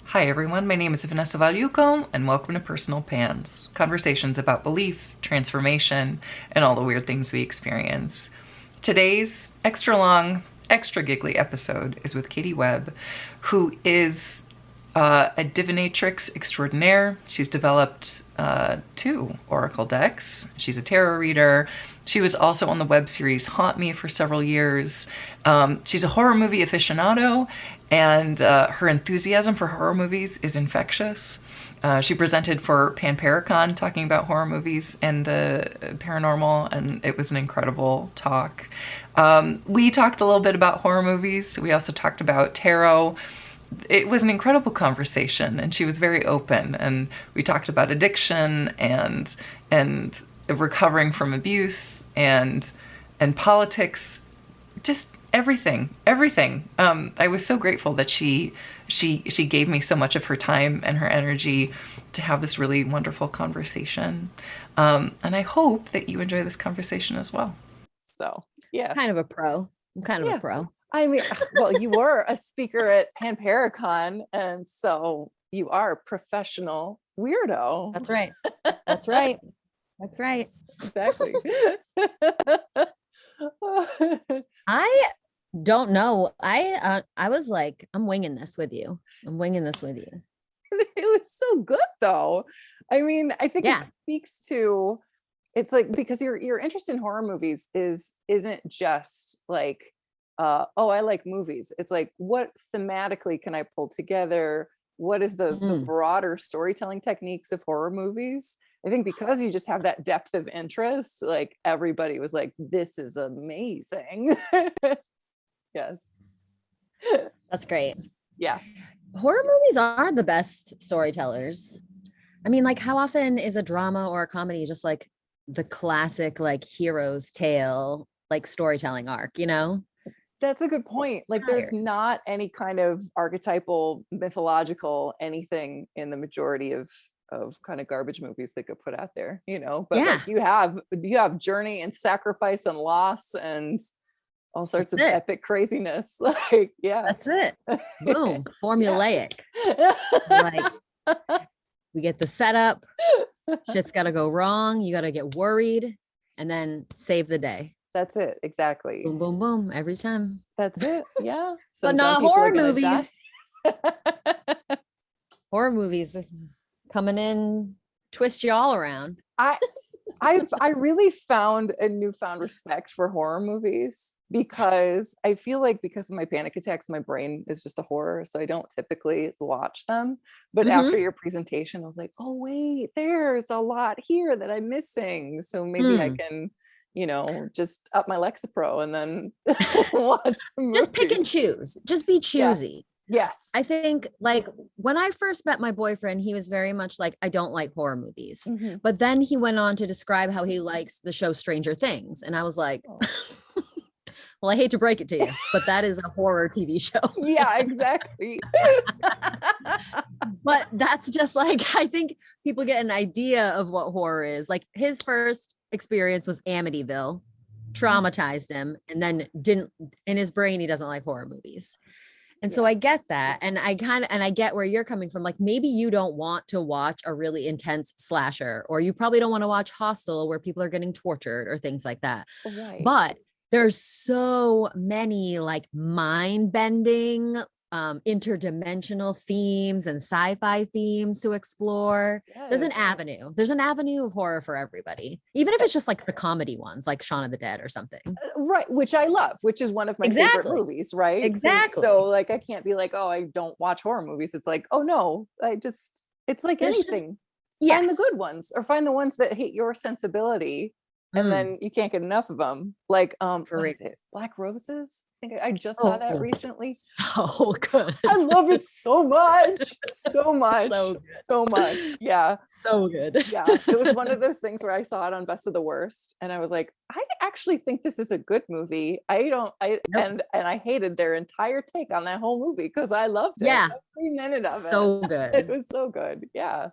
Hi everyone, my name is Vanessa Valuco, and welcome to Personal Pans, conversations about belief, transformation, and all the weird things we experience. Today's extra long, extra giggly episode is with Katie Webb, who is a Divinatrix extraordinaire. She's developed two Oracle decks. She's a tarot reader. She was also on the web series Haunt Me for several years. She's a horror movie aficionado, and her enthusiasm for horror movies is infectious. She presented for Panparacon talking about horror movies and the paranormal, and it was an incredible talk. We talked a little bit about horror movies. We also talked about tarot. It was an incredible conversation, and she was very open, and we talked about addiction and recovering from abuse and politics, just everything. I was so grateful that she gave me so much of her time and her energy to have this really wonderful conversation. And I hope that you enjoy this conversation as well. So, yeah. Kind of a pro. I'm kind of a pro. I mean, well, you were a speaker at Panparacon, and so you are a professional weirdo. That's right. That's right. That's right. Exactly. I don't know. I was like, I'm winging this with you. It was so good though. I mean, I think it speaks to, it's like, because your interest in horror movies isn't just like, oh, I like movies. It's like, what thematically can I pull together? What is the broader storytelling techniques of horror movies? I think because you just have that depth of interest, like everybody was like, this is amazing. Yes. That's great. Yeah. Horror movies are the best storytellers. I mean, like, how often is a drama or a comedy just like the classic, like, hero's tale, like, storytelling arc, you know? That's a good point. Like, there's not any kind of archetypal, mythological anything in the majority of kind of garbage movies that get put out there, you know, but like you have journey and sacrifice and loss and all sorts of epic craziness. Like, that's it. Boom. Formulaic. Like, we get the setup, shit's got to go wrong, you got to get worried, and then save the day. That's it. Exactly. Boom, boom, boom. Every time. That's it. Yeah. But not horror movies. Horror movies coming in, twist you all around. I really found a newfound respect for horror movies, because I feel like, because of my panic attacks, my brain is just a horror, so I don't typically watch them. But after your presentation, I was like, oh wait, there's a lot here that I'm missing. So maybe I can, you know, just up my Lexapro and then watch some movies. Just pick and choose. Just be choosy. Yes. I think, like, when I first met my boyfriend, he was very much like, I don't like horror movies. But then he went on to describe how he likes the show Stranger Things. And I was like, well, I hate to break it to you, but that is a horror TV show. Yeah, exactly. But that's just like, I think people get an idea of what horror is. Like, his first experience was Amityville, traumatized him, and then didn't, in his brain, he doesn't like horror movies. And so I get that. And I get where you're coming from. Like, maybe you don't want to watch a really intense slasher, or you probably don't want to watch Hostel where people are getting tortured or things like that. Right. But there's so many, like, mind-bending, interdimensional themes and sci-fi themes to explore. There's an avenue of horror for everybody, even if it's just like the comedy ones, like Shaun of the Dead or something. Right, which I love, which is one of my favorite movies, right? Exactly. So like, I can't be like, oh, I don't watch horror movies. It's like, oh no, it's like anything. Find the good ones, or find the ones that hit your sensibility, and then you can't get enough of them. Like, what is it? Black Roses? I think I just saw that recently. So good. I love it so much. So much. So much. Yeah. So good. Yeah. It was one of those things where I saw it on Best of the Worst, and I was like, I actually think this is a good movie. And I hated their entire take on that whole movie, because I loved it. Yeah. Every minute of it. So good. It was so good. Yeah.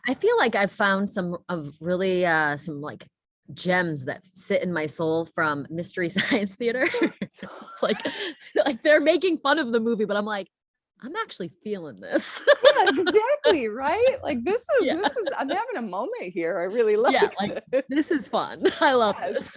I feel like I've found some of really some like gems that sit in my soul from Mystery Science Theater. It's like they're making fun of the movie, but I'm like, I'm actually feeling this. Yeah, exactly. Right. Like this is, I'm having a moment here. I really like this is fun. I love this.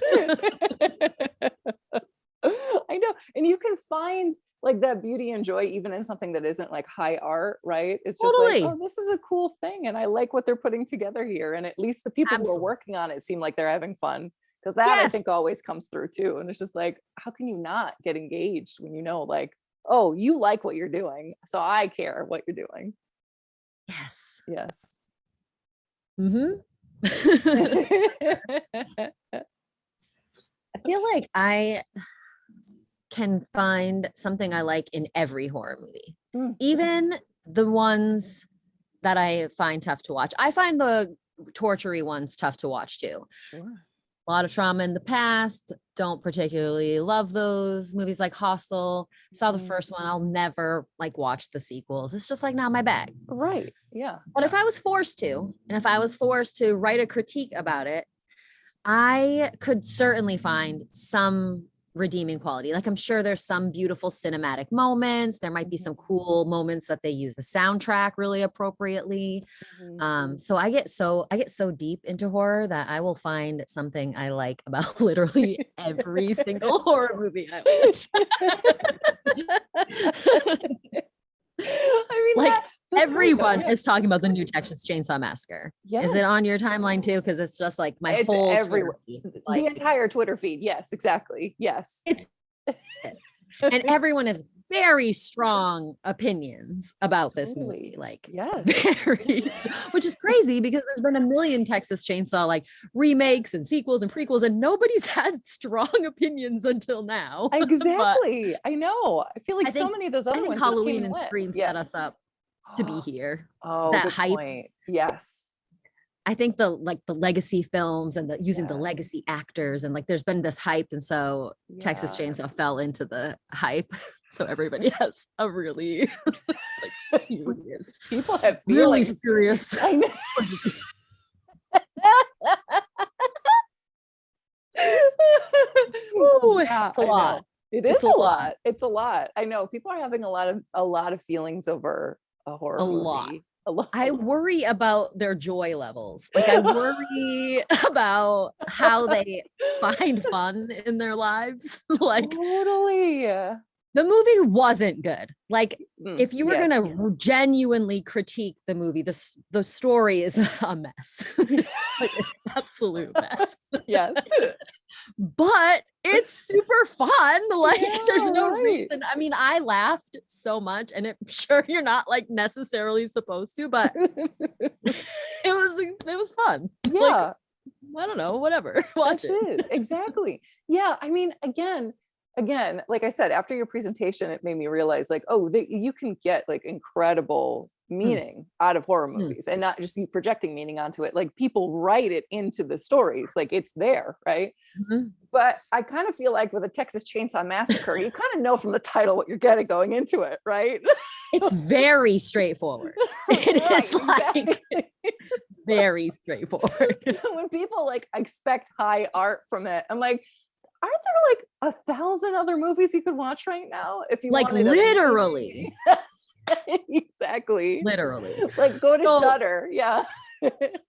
I know. And you can find like that beauty and joy even in something that isn't like high art, right? It's just like, oh, this is a cool thing. And I like what they're putting together here. And at least the people who are working on it seem like they're having fun. Because that I think always comes through too. And it's just like, how can you not get engaged when you know, like, oh, you like what you're doing, so I care what you're doing. Yes. Yes. Mm-hmm. I feel like I can find something I like in every horror movie, even the ones that I find tough to watch. I find the torture-y ones tough to watch too. Sure. A lot of trauma in the past. Don't particularly love those movies. Like Hostel. Saw the first one. I'll never like watch the sequels. It's just like not my bag. Right. Yeah. But if I was forced to, and if I was forced to write a critique about it, I could certainly find some redeeming quality. Like I'm sure there's some beautiful cinematic moments. There might be some cool moments that they use the soundtrack really appropriately. So I get so deep into horror that I will find something I like about literally every single horror movie I watch. I mean, like everyone is talking about the new Texas Chainsaw Massacre. Yes. Is it on your timeline too? Because it's just like my whole everywhere. Like, the entire Twitter feed. Yes, exactly. Yes. And everyone has very strong opinions about this movie. Like, very, which is crazy because there's been a million Texas Chainsaw like remakes and sequels and prequels, and nobody's had strong opinions until now. Exactly. I know. I feel like so many of those other ones. Halloween and Scream set us up to be here. Oh, that good hype. Point. Yes. I think the legacy films and using the legacy actors and like there's been this hype, and so Texas Chainsaw fell into the hype. So everybody has a really like serious. People have really serious. I know. Ooh, it's a lot. It is a lot. It's a lot. I know people are having a lot of feelings over a horror movie. A lot. I worry about their joy levels. Like I worry about how they find fun in their lives. Like totally. The movie wasn't good. Like if you were going to genuinely critique the movie, the story is a mess. Like an absolute mess. Yes. But it's super fun. Like there's no reason. I mean, I laughed so much, and I'm sure you're not like necessarily supposed to, but it was fun. Yeah. Like, I don't know, whatever. Watch it. Exactly. Yeah. I mean, again, like I said, after your presentation, it made me realize like, oh, you can get like incredible meaning out of horror movies and not just projecting meaning onto it. Like people write it into the stories, like it's there, right? But I kind of feel like with a Texas Chainsaw Massacre, you kind of know from the title what you're getting going into it, right? It's very straightforward. It is like very straightforward. So when people like expect high art from it, I'm like, aren't there like 1,000 other movies you could watch right now if you like literally? Exactly. Literally. Like go to Shudder. Yeah.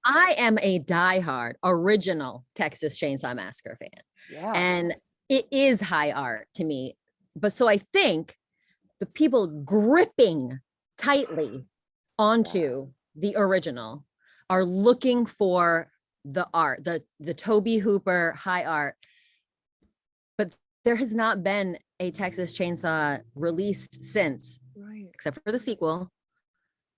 I am a diehard original Texas Chainsaw Massacre fan. Yeah. And it is high art to me. But so I think the people gripping tightly onto the original are looking for the art, the Tobe Hooper high art. But there has not been a Texas Chainsaw released since, except for the sequel,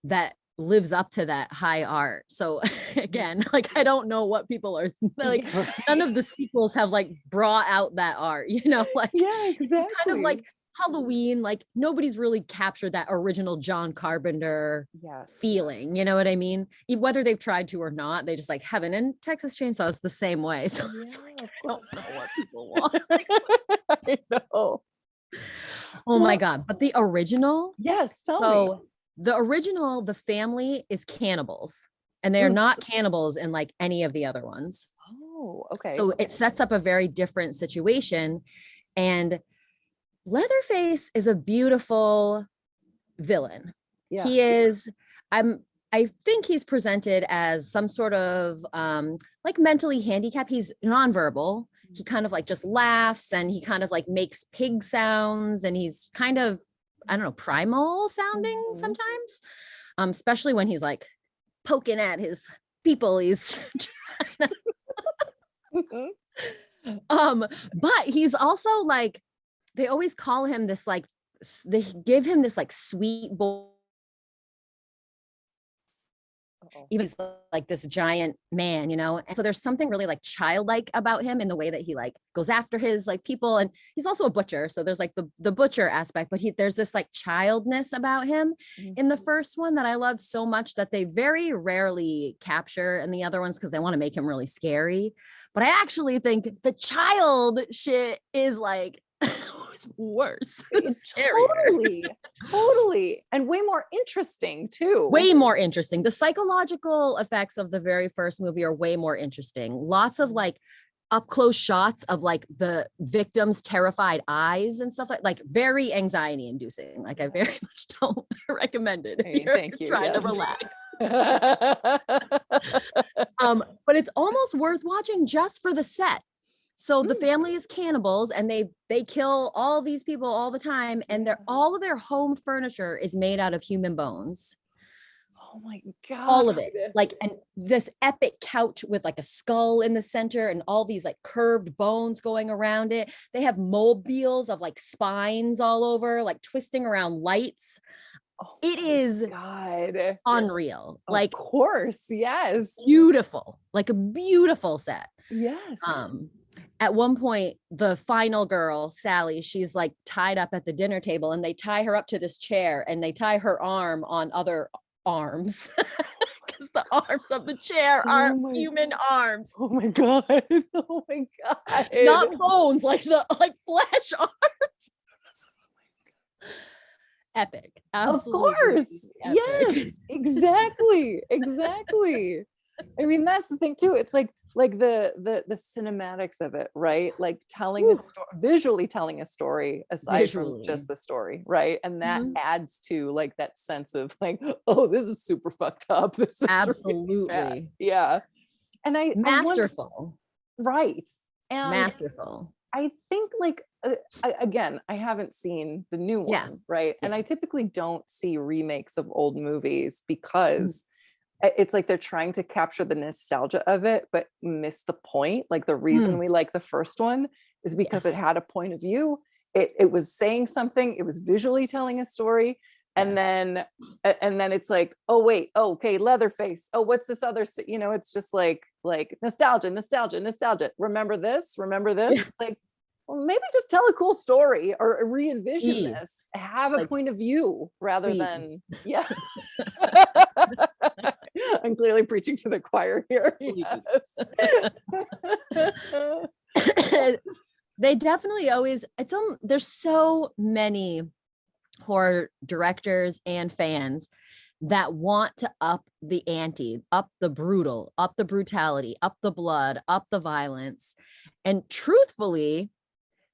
that lives up to that high art. So again, like I don't know what people are like. None of the sequels have like brought out that art, you know? Like it's kind of like Halloween. Like nobody's really captured that original John Carpenter feeling. You know what I mean? Whether they've tried to or not, they just like haven't. And Texas Chainsaw is the same way. So it's like I don't know what people want. I know. Oh my God. But the original? Yes, tell me. The original, the family is cannibals, and they are not cannibals in like any of the other ones. Oh, okay. So it sets up a very different situation. And Leatherface is a beautiful villain. Yeah. He is, I think he's presented as some sort of like mentally handicapped. He's nonverbal. He kind of like just laughs and he kind of like makes pig sounds and he's kind of, I don't know, primal sounding sometimes, especially when he's like poking at his people. He's but he's also like, they always call him this like, they give him this like sweet boy. He was like this giant man, you know, and so there's something really like childlike about him in the way that he like goes after his like people, and he's also a butcher, so there's like the butcher aspect, but there's this like childness about him in the first one that I love so much that they very rarely capture in the other ones because they want to make him really scary. But I actually think the child shit is like it's worse. It's totally. And way more interesting too. Way more interesting. The psychological effects of the very first movie are way more interesting. Lots of like up close shots of like the victim's terrified eyes and stuff like very anxiety inducing. Like I very much don't recommend it if you're trying to relax. But it's almost worth watching just for the set. So the family is cannibals and they kill all these people all the time, and all of their home furniture is made out of human bones. Oh my God. All of it. Like, and this epic couch with like a skull in the center and all these like curved bones going around it. They have mobiles of like spines all over, like twisting around lights. Oh, it is God. Unreal. Of like, course. Yes. Beautiful. Like a beautiful set. Yes. At one point, the final girl, Sally, she's like tied up at the dinner table and they tie her up to this chair and they tie her arm on other arms because the arms of the chair are human arms. Oh my God. Oh my God. Not bones, like flesh arms. Epic. Absolutely. Of course. Epic. Yes, exactly. I mean, that's the thing too. It's like the cinematics of it, right? Like telling a story, visually telling a story aside from just the story, right? And that adds to like that sense of like, oh, this is super fucked up. This is absolutely really yeah. And masterful. Right. And masterful. I think like again, I haven't seen the new one, right? Yeah. And I typically don't see remakes of old movies because it's like they're trying to capture the nostalgia of it, but miss the point. Like the reason we like the first one is because it had a point of view. It was saying something. It was visually telling a story. And then it's like, oh wait, okay, Leatherface. Oh, what's this other? You know, it's just like nostalgia. Remember this? It's like, well, maybe just tell a cool story or re-envision this. Have a point of view rather than I'm clearly preaching to the choir here. Yes. They definitely always, there's so many horror directors and fans that want to up the ante, up the brutal, up the brutality, up the blood, up the violence. And truthfully,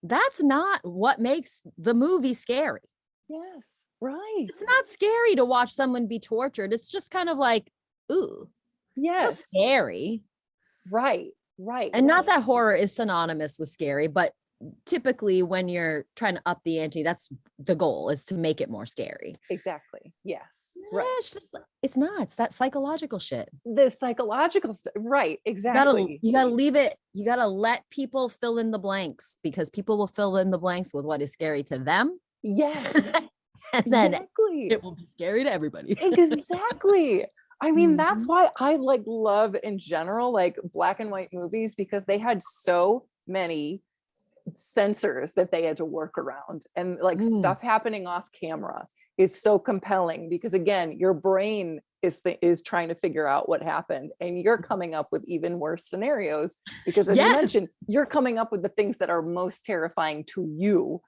that's not what makes the movie scary. Yes, right. It's not scary to watch someone be tortured. It's just kind of like, ooh, yes, it's scary. Right. And not that horror is synonymous with scary, but typically when you're trying to up the ante, that's the goal, is to make it more scary. Exactly. Yes. Right. It's that psychological shit. The psychological stuff. Right. Exactly. You gotta leave it. You gotta let people fill in the blanks, because people will fill in the blanks with what is scary to them. Yes. And then it will be scary to everybody. Exactly. I mean, that's why I like love in general, like black and white movies, because they had so many censors that they had to work around, and like stuff happening off camera is so compelling because again, your brain is trying to figure out what happened, and you're coming up with even worse scenarios because as you mentioned, you're coming up with the things that are most terrifying to you.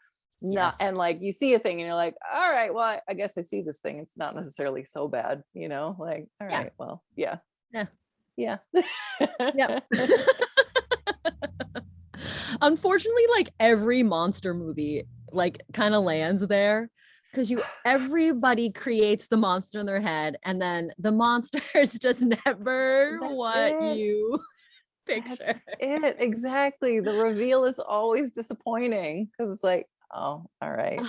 And like you see a thing and you're like, all right, well, I guess I see this thing, it's not necessarily so bad, you know, like, all right, well, yeah. Unfortunately, like every monster movie like kind of lands there. because everybody creates the monster in their head, and then the monster is just never what you picture. That's it, exactly. The reveal is always disappointing because it's like, oh, all right.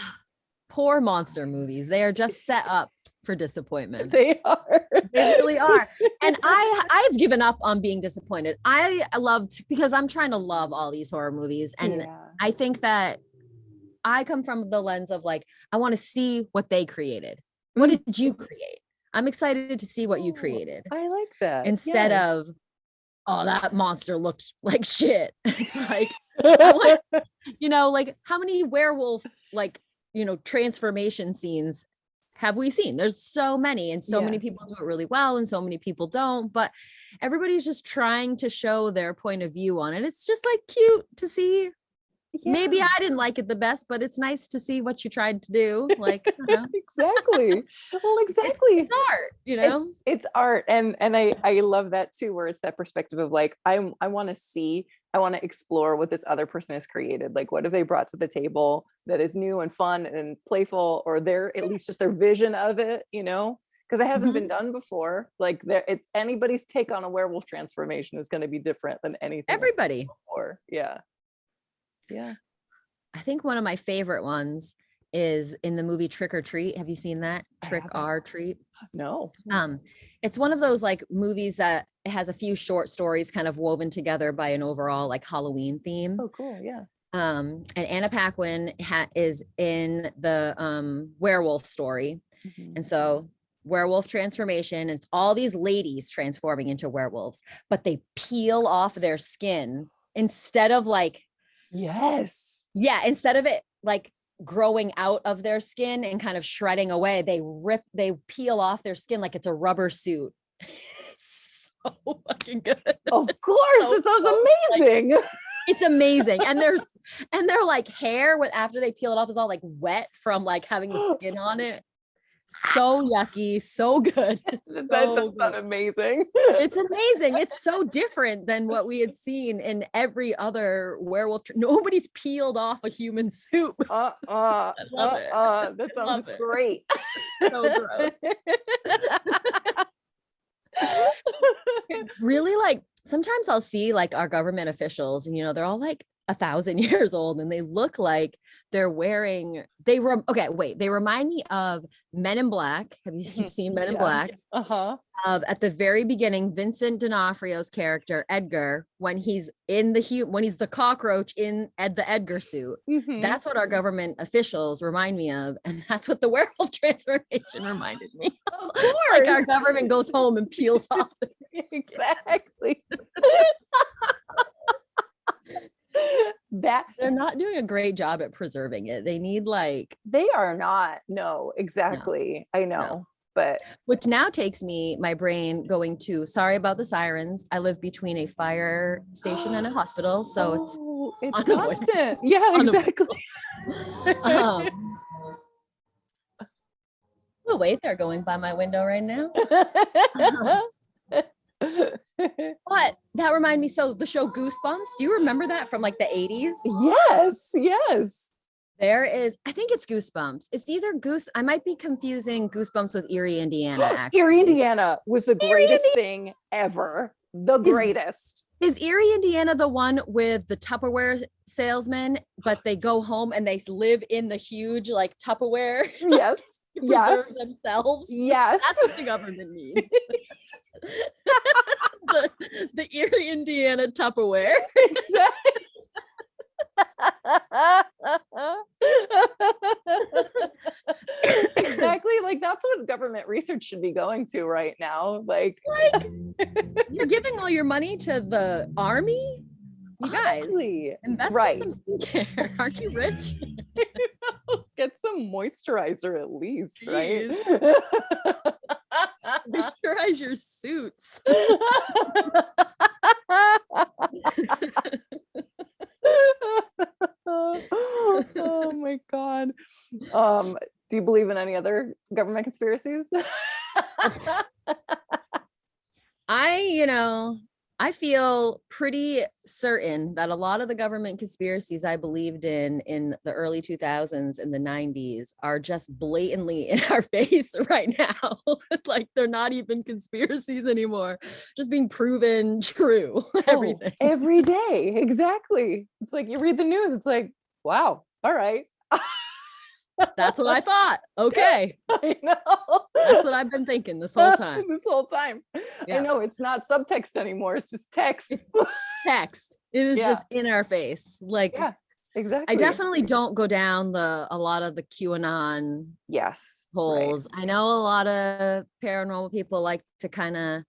Poor monster movies. They are just set up for disappointment. They are. They really are. And I've given up on being disappointed. I loved, because I'm trying to love all these horror movies. And I think that I come from the lens of like, I want to see what they created. What did you create? I'm excited to see what you created. I like that. Instead of, oh, that monster looked like shit. It's like, like how many werewolf, like, transformation scenes have we seen? There's so many, and so many people do it really well, and so many people don't, but everybody's just trying to show their point of view on it. It's just like cute to see. Maybe I didn't like it the best, but it's nice to see what you tried to do. Like, exactly. Well, exactly. It's art, It's art. And I love that too, where it's that perspective of like, I want to explore what this other person has created. Like, what have they brought to the table that is new and fun and playful, or at least just their vision of it, because it hasn't been done before. Like, it's anybody's take on a werewolf transformation is going to be different than anything everybody before. Yeah. I think one of my favorite ones is in the movie Trick or Treat. Have you seen that? Trick or Treat? No. It's one of those like movies that has a few short stories kind of woven together by an overall like Halloween theme. Oh, cool. Yeah. And Anna Paquin is in the werewolf story. And so werewolf transformation, it's all these ladies transforming into werewolves, but they peel off their skin instead of like, instead of it like growing out of their skin and kind of shredding away, they peel off their skin like it's a rubber suit. So fucking good. Of course, it sounds amazing. Like, it's amazing. And their like hair after they peel it off is all like wet from like having the skin on it. So yucky, so good. That does sound amazing. It's amazing. It's so different than what we had seen in every other werewolf. Nobody's peeled off a human suit. That sounds great. So gross. Really, like sometimes I'll see like our government officials, and they're all like 1,000 years old, and they look like they're wearing. They remind me of Men in Black. Have you seen Men in Black? At the very beginning, Vincent D'Onofrio's character Edgar, when he's the cockroach in the Edgar suit. That's what our government officials remind me of, and that's what the werewolf transformation reminded me of. Like our government goes home and peels off. Exactly. That they're not doing a great job at preserving it. They need they are not. No, exactly. No. I know. No. But which now takes my brain going to, sorry about the sirens. I live between a fire station and a hospital, so it's constant. Yeah, exactly. Oh wait, they're going by my window right now. But that reminded me, so the show Goosebumps, do you remember that from like the 80s? Yes. There is, I think it's Goosebumps. It's either I might be confusing Goosebumps with Erie, Indiana. Actually. Erie, Indiana was the greatest thing ever. The greatest. Is Erie, Indiana the one with the Tupperware salesman, but they go home and they live in the huge like Tupperware? Yes. To preserve themselves? Yes. That's what the government needs. the Erie, Indiana Tupperware. Exactly. Exactly. Like that's what government research should be going to right now. Like you're giving all your money to the army. You guys invest in some skincare. Aren't you rich? Get some moisturizer at least. Jeez. Right? Moisturize your suits. Oh my God. Do you believe in any other government conspiracies? I feel pretty certain that a lot of the government conspiracies I believed in the early 2000s and the 90s are just blatantly in our face right now. Like they're not even conspiracies anymore, just being proven true. Everything. Every day. Exactly. It's like you read the news, it's like, wow, all right. That's what I thought. Okay. I know. That's what I've been thinking this whole time. Yeah. I know it's not subtext anymore. It's just text. It's text. It is just in our face. Like, yeah, exactly. I definitely don't go down a lot of the QAnon holes. Right. I know a lot of paranormal people like to kind of,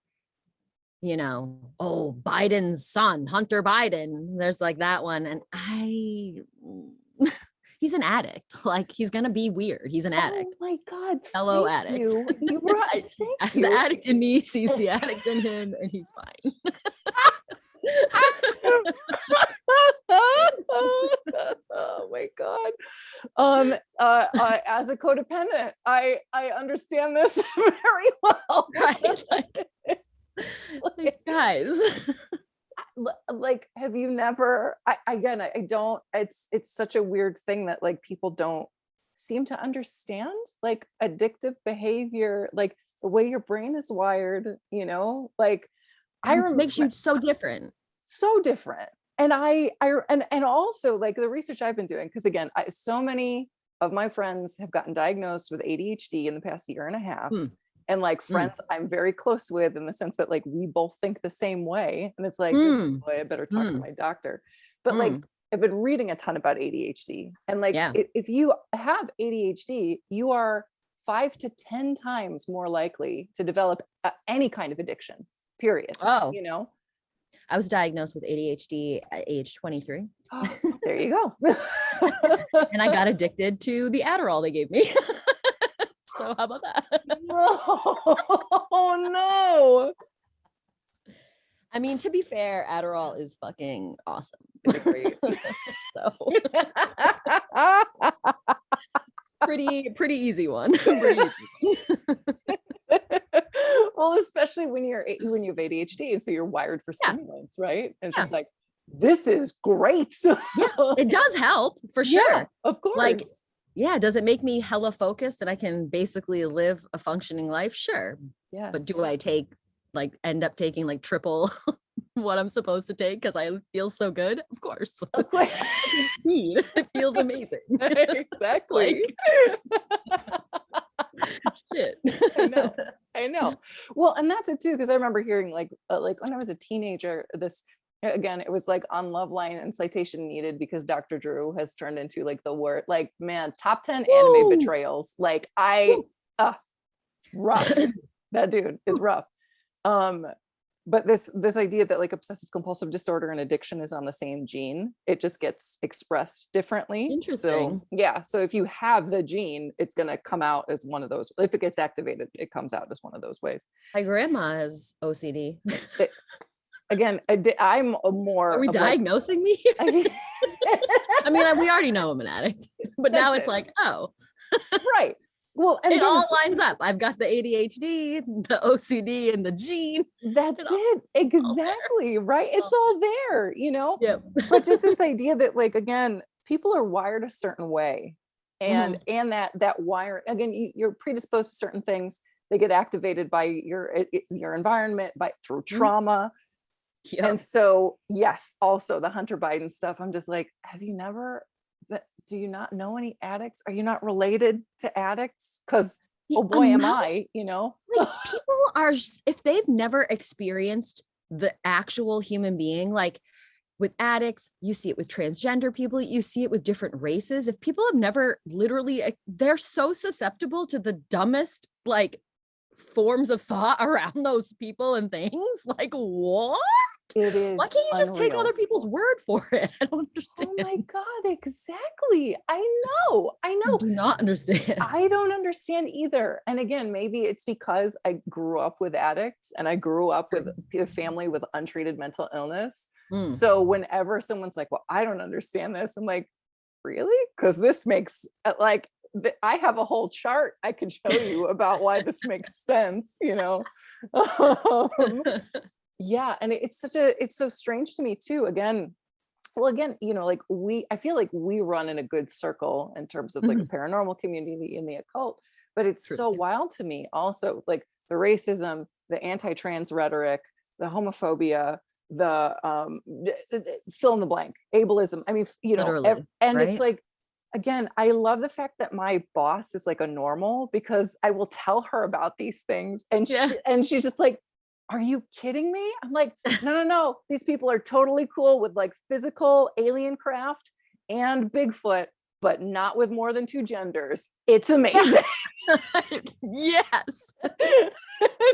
Biden's son, Hunter Biden. There's like that one. And he's an addict. Like he's gonna be weird. He's an addict. Oh my God. Fellow addict. You right. Thank you. The addict in me sees the addict in him and he's fine. Oh my God. As a codependent, I understand this very well. Right. Like guys. Like, have you never, I don't, it's such a weird thing that like people don't seem to understand, like addictive behavior, like the way your brain is wired, like makes you so different. And and also like the research I've been doing, because again, so many of my friends have gotten diagnosed with ADHD in the past year and a half. And like friends I'm very close with in the sense that like we both think the same way. And it's like, boy, I better talk to my doctor. But like I've been reading a ton about ADHD. And like if you have ADHD, you are 5 to 10 times more likely to develop any kind of addiction, period. Oh, I was diagnosed with ADHD at age 23. Oh, there you go. And I got addicted to the Adderall they gave me. So how about that? Oh no. I mean, to be fair, Adderall is fucking awesome. So pretty easy one. Well, especially when you have ADHD, and so you're wired for stimulants, right? And it's just like, this is great. It does help for sure. Yeah, of course. Like, does it make me hella focused and I can basically live a functioning life? Sure. Yeah. But do I end up taking like triple what I'm supposed to take because I feel so good? Of course. It feels amazing. Exactly. Shit. I know. Well, and that's it too, because I remember hearing like when I was a teenager, this again, it was like on Loveline and citation needed because Dr. Drew has turned into like the word, like, man, top 10 anime betrayals. Like rough. That dude is rough. But this idea that like obsessive compulsive disorder and addiction is on the same gene, it just gets expressed differently. Interesting. So if you have the gene, it's going to come out as one of those. If it gets activated, it comes out as one of those ways. My grandma has OCD. Again, I'm a more. Are we diagnosing me? I mean, we already know I'm an addict, but now it's like, oh, right. Well, and it all lines up. I've got the ADHD, the OCD, and the gene. That's it. Exactly. Right. It's all there, Yep. But just this idea that like, again, people are wired a certain way, and that wire, again, you're predisposed to certain things. They get activated by your environment, through trauma. Yep. And so, yes, also the Hunter Biden stuff. I'm just like, do you not know any addicts? Are you not related to addicts? Because, oh boy, am I, Like people are, if they've never experienced the actual human being, like with addicts, you see it with transgender people, you see it with different races. If people have never they're so susceptible to the dumbest, like, forms of thought around those people and things. Like, what? It is. Why can't you just take other people's word for it? I don't understand. Oh my God, exactly. I know. I do not understand. I don't understand either. And again, maybe it's because I grew up with addicts and I grew up with a family with untreated mental illness. So whenever someone's like, well, I don't understand this, I'm like, really? Because this makes like, I have a whole chart I can show you about why this makes sense, Yeah. And it's so strange to me too. Again, you know, like I feel like we run in a good circle in terms of like a paranormal community in the occult, but it's True. so wild to me also, like the racism, the anti-trans rhetoric, the homophobia, the fill in the blank, ableism. I mean, you know, Literally, and right? it's like, again, I love the fact that my boss is like a normal, because I will tell her about these things and Yeah. she's just like, are you kidding me? I'm like, no. These people are totally cool with like physical alien craft and Bigfoot, but not with more than 2 genders. It's amazing. Yes.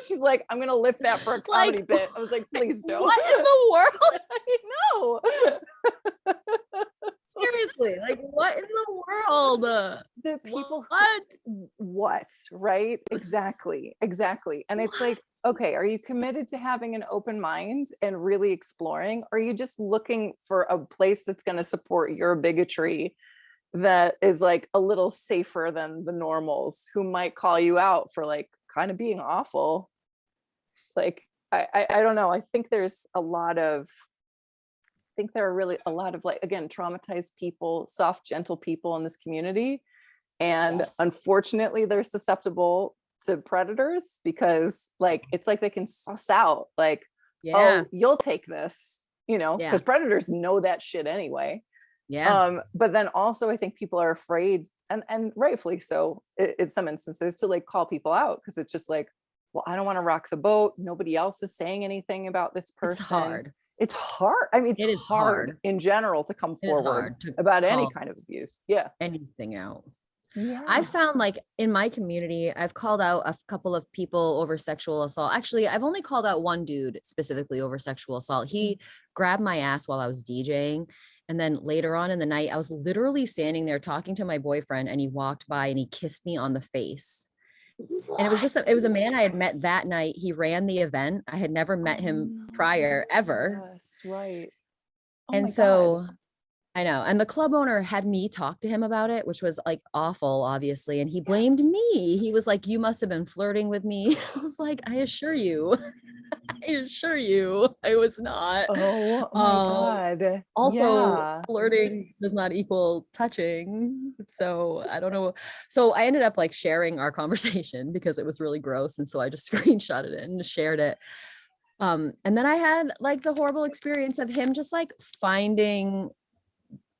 She's like, I'm gonna lift that for a comedy bit. I was like, please don't. What in the world? I know. Seriously, like what in the world? The people what? Right? Exactly. And it's like, okay, are you committed to having an open mind and really exploring? Or are you just looking for a place that's going to support your bigotry that is like a little safer than the normals who might call you out for like kind of being awful? Like, I don't know. I think there are really a lot of, like, again, traumatized people, soft, gentle people in this community. And unfortunately, they're susceptible to predators because like, it's like they can suss out like, oh, you'll take this, you know, because predators know that shit anyway. But then also I think people are afraid, and rightfully so in some instances, to like call people out, because it's just like, well, I don't want to rock the boat. Nobody else is saying anything about this person. It's hard. I mean, it's hard in general to come forward about any kind of abuse. Yeah. Anything out. Yeah. I found like in my community, I've called out a couple of people over sexual assault. Actually, I've only called out one dude specifically over sexual assault. He grabbed my ass while I was DJing. And then later on in the night, I was literally standing there talking to my boyfriend, and he walked by and he kissed me on the face. What? And it was a man I had met that night. He ran the event. I had never met him prior ever. Yes, right. And so God. I know. And the club owner had me talk to him about it, which was like awful, obviously. And he blamed me. He was like, you must have been flirting with me. I was like, I assure you, I was not. Oh my God. Also, flirting does not equal touching. So I don't know. So I ended up like sharing our conversation because it was really gross. And so I just screenshotted it and shared it. And then I had like the horrible experience of him just like finding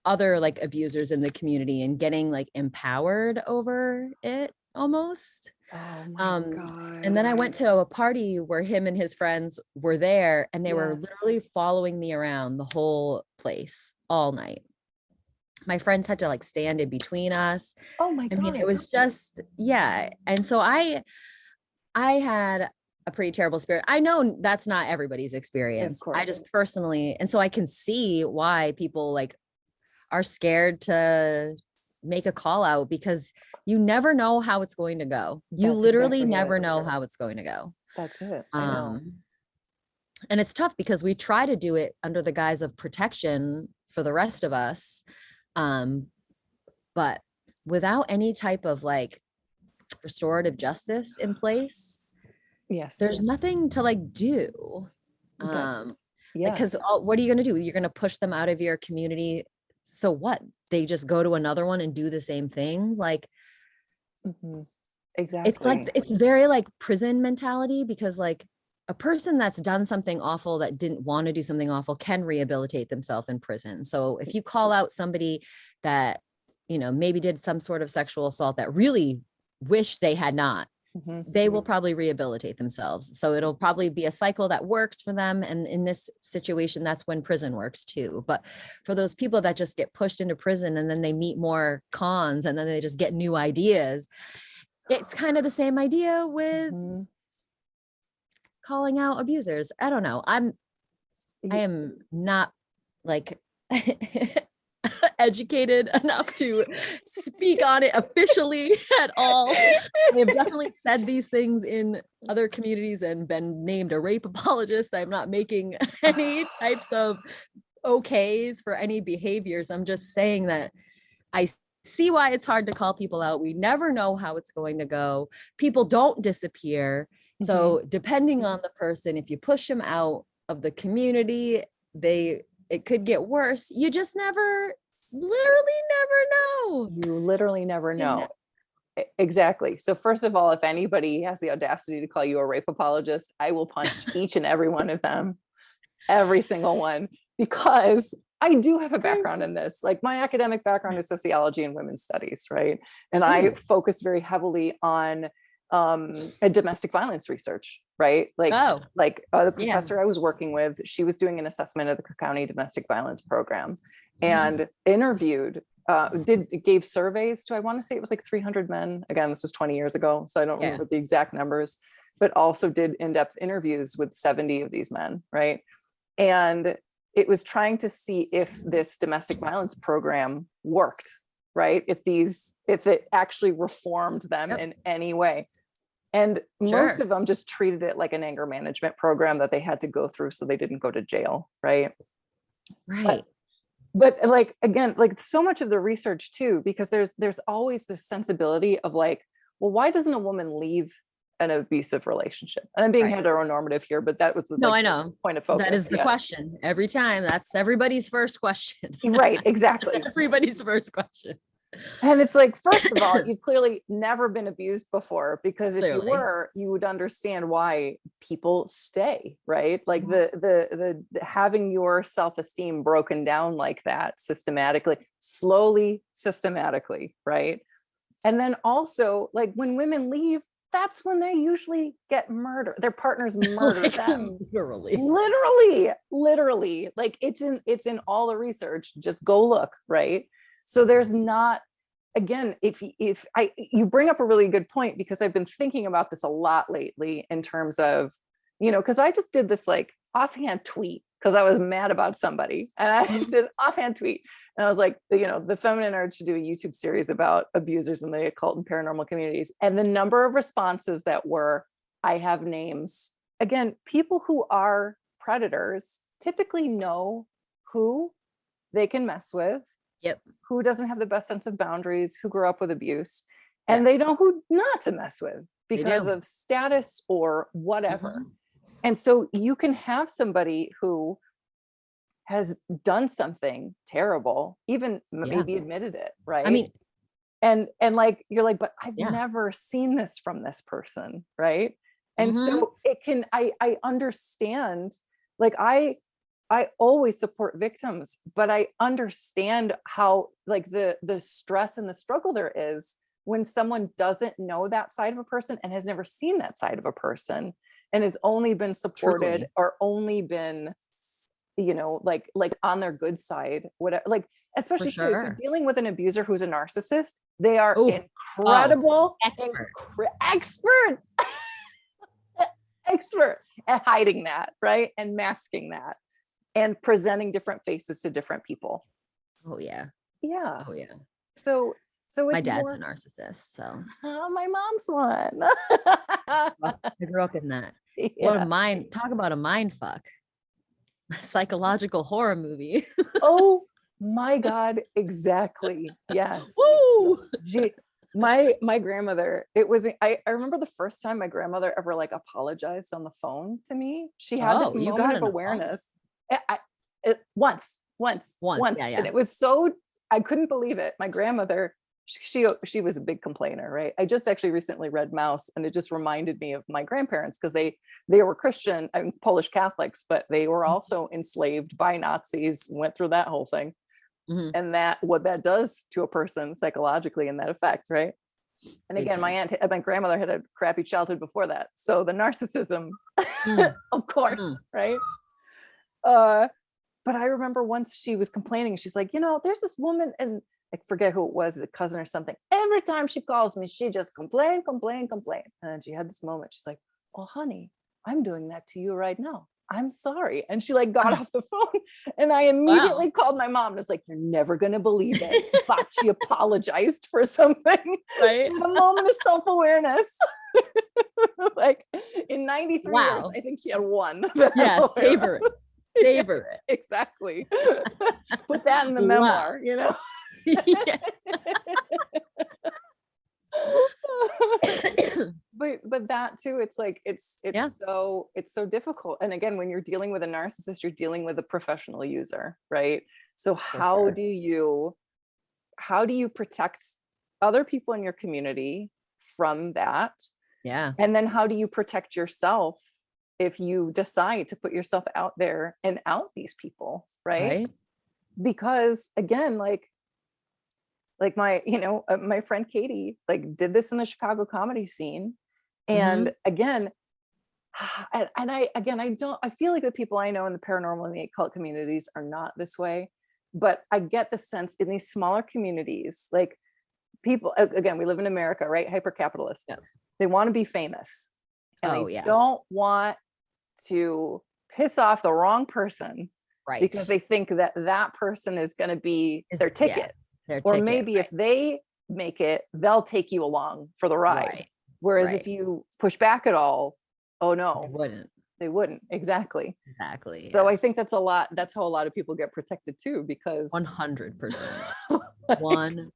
other like abusers in the community and getting like empowered over it almost. Oh my God. And then I went to a party where him and his friends were there, and they were literally following me around the whole place all night. My friends had to like stand in between us. Oh my God. I mean, it was just, And so I had a pretty terrible spirit. I know that's not everybody's experience. I just personally, and so I can see why people like are scared to make a call out, because you never know how it's going to go. You literally never know how it's going to go. That's it. And it's tough because we try to do it under the guise of protection for the rest of us. But without any type of like restorative justice in place, there's nothing to like do. Because what are you going to do? You're going to push them out of your community. So what? They just go to another one and do the same thing. Like, exactly. It's like, it's very like prison mentality, because like a person that's done something awful, that didn't want to do something awful, can rehabilitate themselves in prison. So if you call out somebody that, you know, maybe did some sort of sexual assault that really wish they had not, they will probably rehabilitate themselves. So it'll probably be a cycle that works for them. And in this situation, that's when prison works too. But for those people that just get pushed into prison and then they meet more cons and then they just get new ideas, it's kind of the same idea with calling out abusers. I don't know. I am not like educated enough to speak on it officially at all. I have definitely said these things in other communities and been named a rape apologist. I'm not making any types of okays for any behaviors. I'm just saying that I see why it's hard to call people out. We never know how it's going to go. People don't disappear. So depending on the person, if you push them out, of the community. It could get worse. You just literally never know. You literally never know. Exactly. So first of all, if anybody has the audacity to call you a rape apologist, I will punch each and every one of them, every single one, because I do have a background in this. Like my academic background is sociology and women's studies, right? And I focus very heavily on domestic violence research, right? The professor I was working with, she was doing an assessment of the Cook County domestic violence program and interviewed, gave surveys to, I want to say it was like 300 men. Again, this was 20 years ago, so I don't remember the exact numbers, but also did in-depth interviews with 70 of these men, right? And it was trying to see if this domestic violence program worked, right? If it actually reformed them in any way. And most of them just treated it like an anger management program that they had to go through so they didn't go to jail, right? Right. But like, again, like so much of the research too, because there's always this sensibility of like, well, why doesn't a woman leave an abusive relationship? And I'm being heteronormative here, but that was I know. Point of focus. That is the question every time. That's everybody's first question. Right, exactly. Everybody's first question. And it's like, first of all, you've clearly never been abused before, because if you were, you would understand why people stay, right? Like the having your self-esteem broken down like that slowly, systematically, right? And then also, like when women leave, that's when they usually get murdered. Their partners murder them. Literally. Like it's in all the research. Just go look, right? So there's not, again, you bring up a really good point, because I've been thinking about this a lot lately in terms of, because I just did this like offhand tweet because I was mad about somebody, and I did an offhand tweet, and I was like, the feminine urge to do a YouTube series about abusers in the occult and paranormal communities, and the number of responses that were, I have names. Again, people who are predators typically know who they can mess with. Yep. Who doesn't have the best sense of boundaries, who grew up with abuse, and they know who not to mess with because of status or whatever. And so you can have somebody who has done something terrible, even maybe admitted it, right? I mean, and like, you're like, but I've never seen this from this person, right? And so I understand, like I always support victims, but I understand how like the stress and the struggle there is when someone doesn't know that side of a person and has never seen that side of a person and has only been supported or only been, like on their good side, whatever, like, especially too, if you're dealing with an abuser who's a narcissist, they are incredible, experts at hiding that, right? And masking that. And presenting different faces to different people. Oh yeah. Yeah. Oh yeah. So it's my dad's a narcissist. So my mom's one. Well, I grew up in that. What a mind! Talk about a mind fuck. A psychological horror movie. Oh my God! Exactly. Yes. Woo! My grandmother. It was. I remember the first time my grandmother ever like apologized on the phone to me. She had this moment of awareness. Once. Yeah. And it was so, I couldn't believe it. My grandmother, she was a big complainer, right? I just actually recently read Mouse, and it just reminded me of my grandparents, because they were Christian and Polish Catholics, but they were also enslaved by Nazis, went through that whole thing. And what that does to a person psychologically, and that effect, right? And again, my grandmother had a crappy childhood before that. So the narcissism, of course, right? But I remember once she was complaining, she's like, there's this woman, and I forget who it was, a cousin or something. Every time she calls me, she just complain. And then she had this moment. She's like, oh, honey, I'm doing that to you right now. I'm sorry. And she like got off the phone, and I immediately called my mom and was like, you're never going to believe it. But she apologized for something. Right. A moment of self-awareness. Like in 93 years, I think she had one. Yeah, savor it. Savor it. Exactly. Put that in the memoir, but that too, it's like it's so difficult. And again, when you're dealing with a narcissist, you're dealing with a professional user, right? So how do you protect other people in your community from that? Yeah. And then how do you protect yourself if you decide to put yourself out there and out these people, right? Because again, like my, my friend Katie, like, did this in the Chicago comedy scene. And again, I feel like the people I know in the paranormal and the occult communities are not this way, but I get the sense in these smaller communities, like, people, again, we live in America, right? Hyper-capitalist. Yeah. They want to be famous. And they don't want to piss off the wrong person, right? Because they think that that person is going to be their ticket. Or maybe if they make it, they'll take you along for the ride. Whereas if you push back at all, oh no, they wouldn't. Exactly. So I think that's how a lot of people get protected too, because 100%. 100%.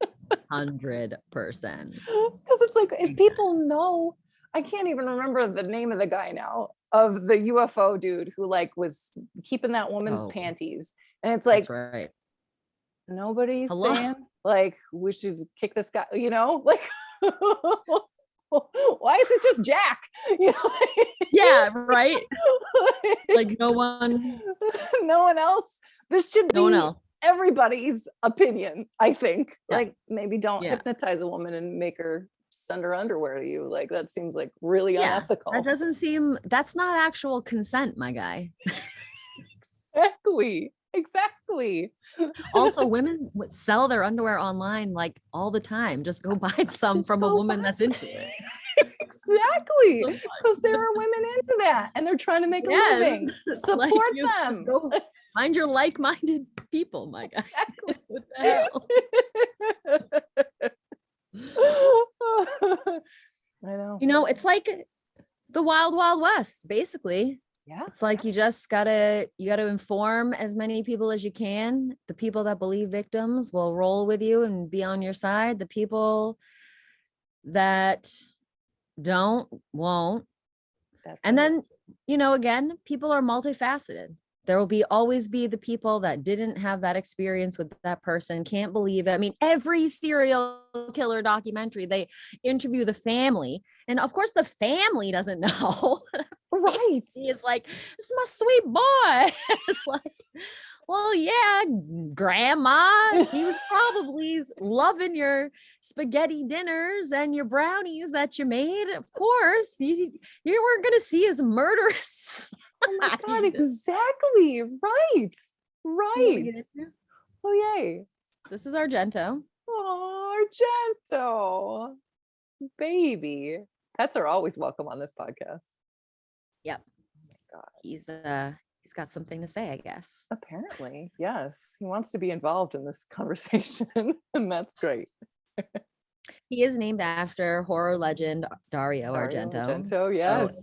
Because it's like, if people know, I can't even remember the name of the guy now, of the UFO dude who like was keeping that woman's panties. And it's like, nobody's saying like, we should kick this guy, like, why is it just Jack? Yeah, right. Like no one else. This should be everybody's opinion, I think. Like, maybe don't hypnotize a woman and make her send her underwear to you. Like, that seems like really unethical. That's not actual consent, my guy. Exactly. Also, women would sell their underwear online like all the time. Just go buy some from a woman that's into it. Exactly. Because there are women into that and they're trying to make a living. Support them. Go find your like-minded people, my guy. Exactly. What the hell? I know. It's like the Wild Wild West, basically. Yeah. It's like you gotta inform as many people as you can. The people that believe victims will roll with you and be on your side. The people that won't. And then, again, people are multifaceted. There will always be the people that didn't have that experience with that person, can't believe it. I mean, every serial killer documentary, they interview the family. And of course, the family doesn't know. Right. He's like, this is my sweet boy. It's like, well, yeah, grandma, he was probably loving your spaghetti dinners and your brownies that you made. Of course, you weren't going to see his murderous. Oh my God, exactly. Right. Oh, yay. This is Argento. Oh, Argento. Baby. Pets are always welcome on this podcast. Yep. Oh God. He's got something to say, I guess. Apparently, yes. He wants to be involved in this conversation, and that's great. He is named after horror legend Dario Argento. Yes. So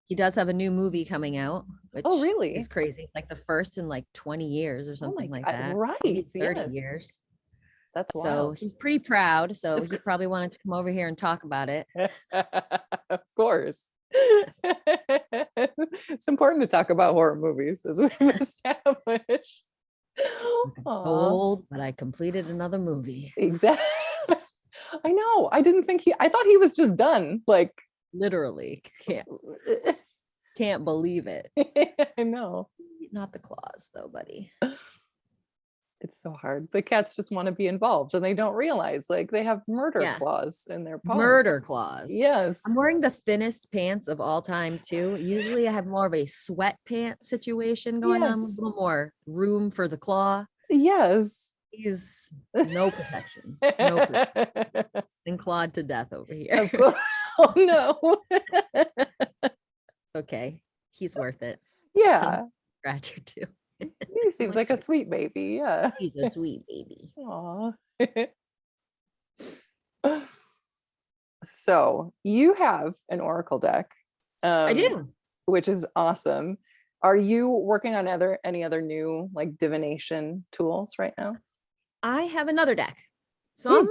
he does have a new movie coming out, which really is crazy. It's like the first in like 20 years or something like that. Right. 30 years. That's wild. So he's pretty proud. So he probably wanted to come over here and talk about it. Of course. It's important to talk about horror movies, as we've established. Old, but I completed another movie. Exactly. I know. I thought he was just done. Like, literally can't believe it. I know. Not the claws though, buddy. It's so hard. The cats just want to be involved and they don't realize like they have murder claws in their paws. Murder claws. Yes. I'm wearing the thinnest pants of all time too. Usually I have more of a sweat pant situation going on, a little more room for the claw. Yes. He's no protection. No protection. And clawed to death over here. Oh no. It's okay. He's worth it. Yeah. Scratch or two. He seems like a sweet baby. Yeah. He's a sweet baby. Aw. So you have an oracle deck. I do. Which is awesome. Are you working on any other new like divination tools right now? I have another deck. So I'm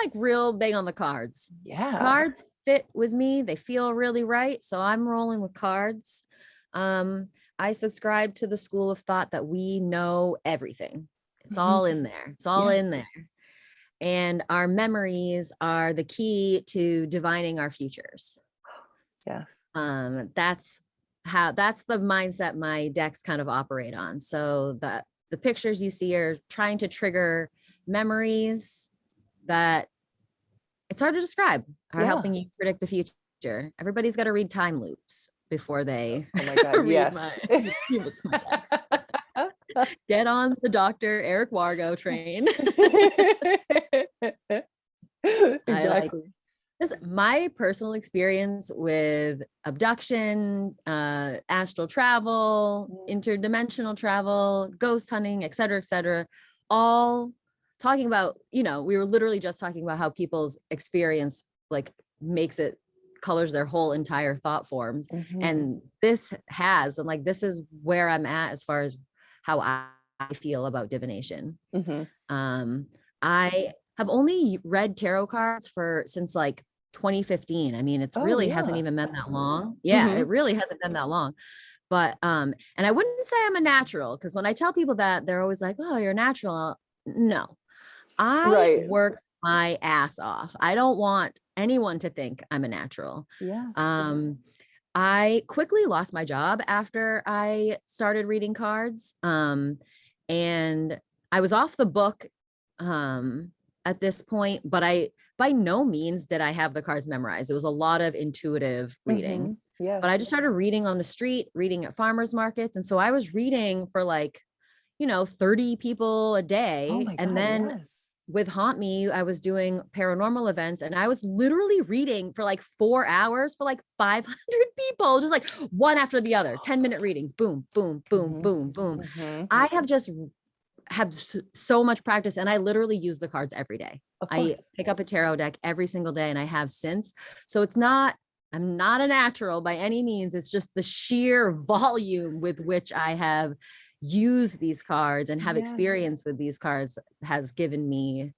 like real big on the cards. Yeah. Cards fit with me. They feel really right. So I'm rolling with cards. I subscribe to the school of thought that we know everything. It's all in there. It's all in there. And our memories are the key to divining our futures. Yes. That's the mindset my decks kind of operate on. So that the pictures you see are trying to trigger memories that it's hard to describe, are helping you predict the future. Everybody's got to read time loops before they read my decks. Get on the Dr. Eric Wargo train. Exactly. My personal experience with abduction, astral travel, interdimensional travel, ghost hunting, et cetera, all talking about, we were literally just talking about how people's experience like colors their whole entire thought forms. And this is where I'm at as far as how I feel about divination. I have only read tarot cards since like 2015. I mean, it's really hasn't even been that long. It really hasn't been that long. But and I wouldn't say I'm a natural, because when I tell people that, they're always like, oh, you're natural. No, I work my ass off. I don't want anyone to think I'm a natural. I quickly lost my job after I started reading cards. And I was off the book at this point, but by no means did I have the cards memorized. It was a lot of intuitive reading. But I just started reading on the street, reading at farmers markets. And so I was reading for 30 people a day. And then with Haunt Me, I was doing paranormal events, and I was literally reading for 4 hours for 500 people, just one after the other, 10-minute readings. Boom, boom, boom, boom, boom. I have so much practice, and I literally use the cards every day. I pick up a tarot deck every single day, and I have since. So I'm not a natural by any means. It's just the sheer volume with which I have used these cards and have experience with these cards has given me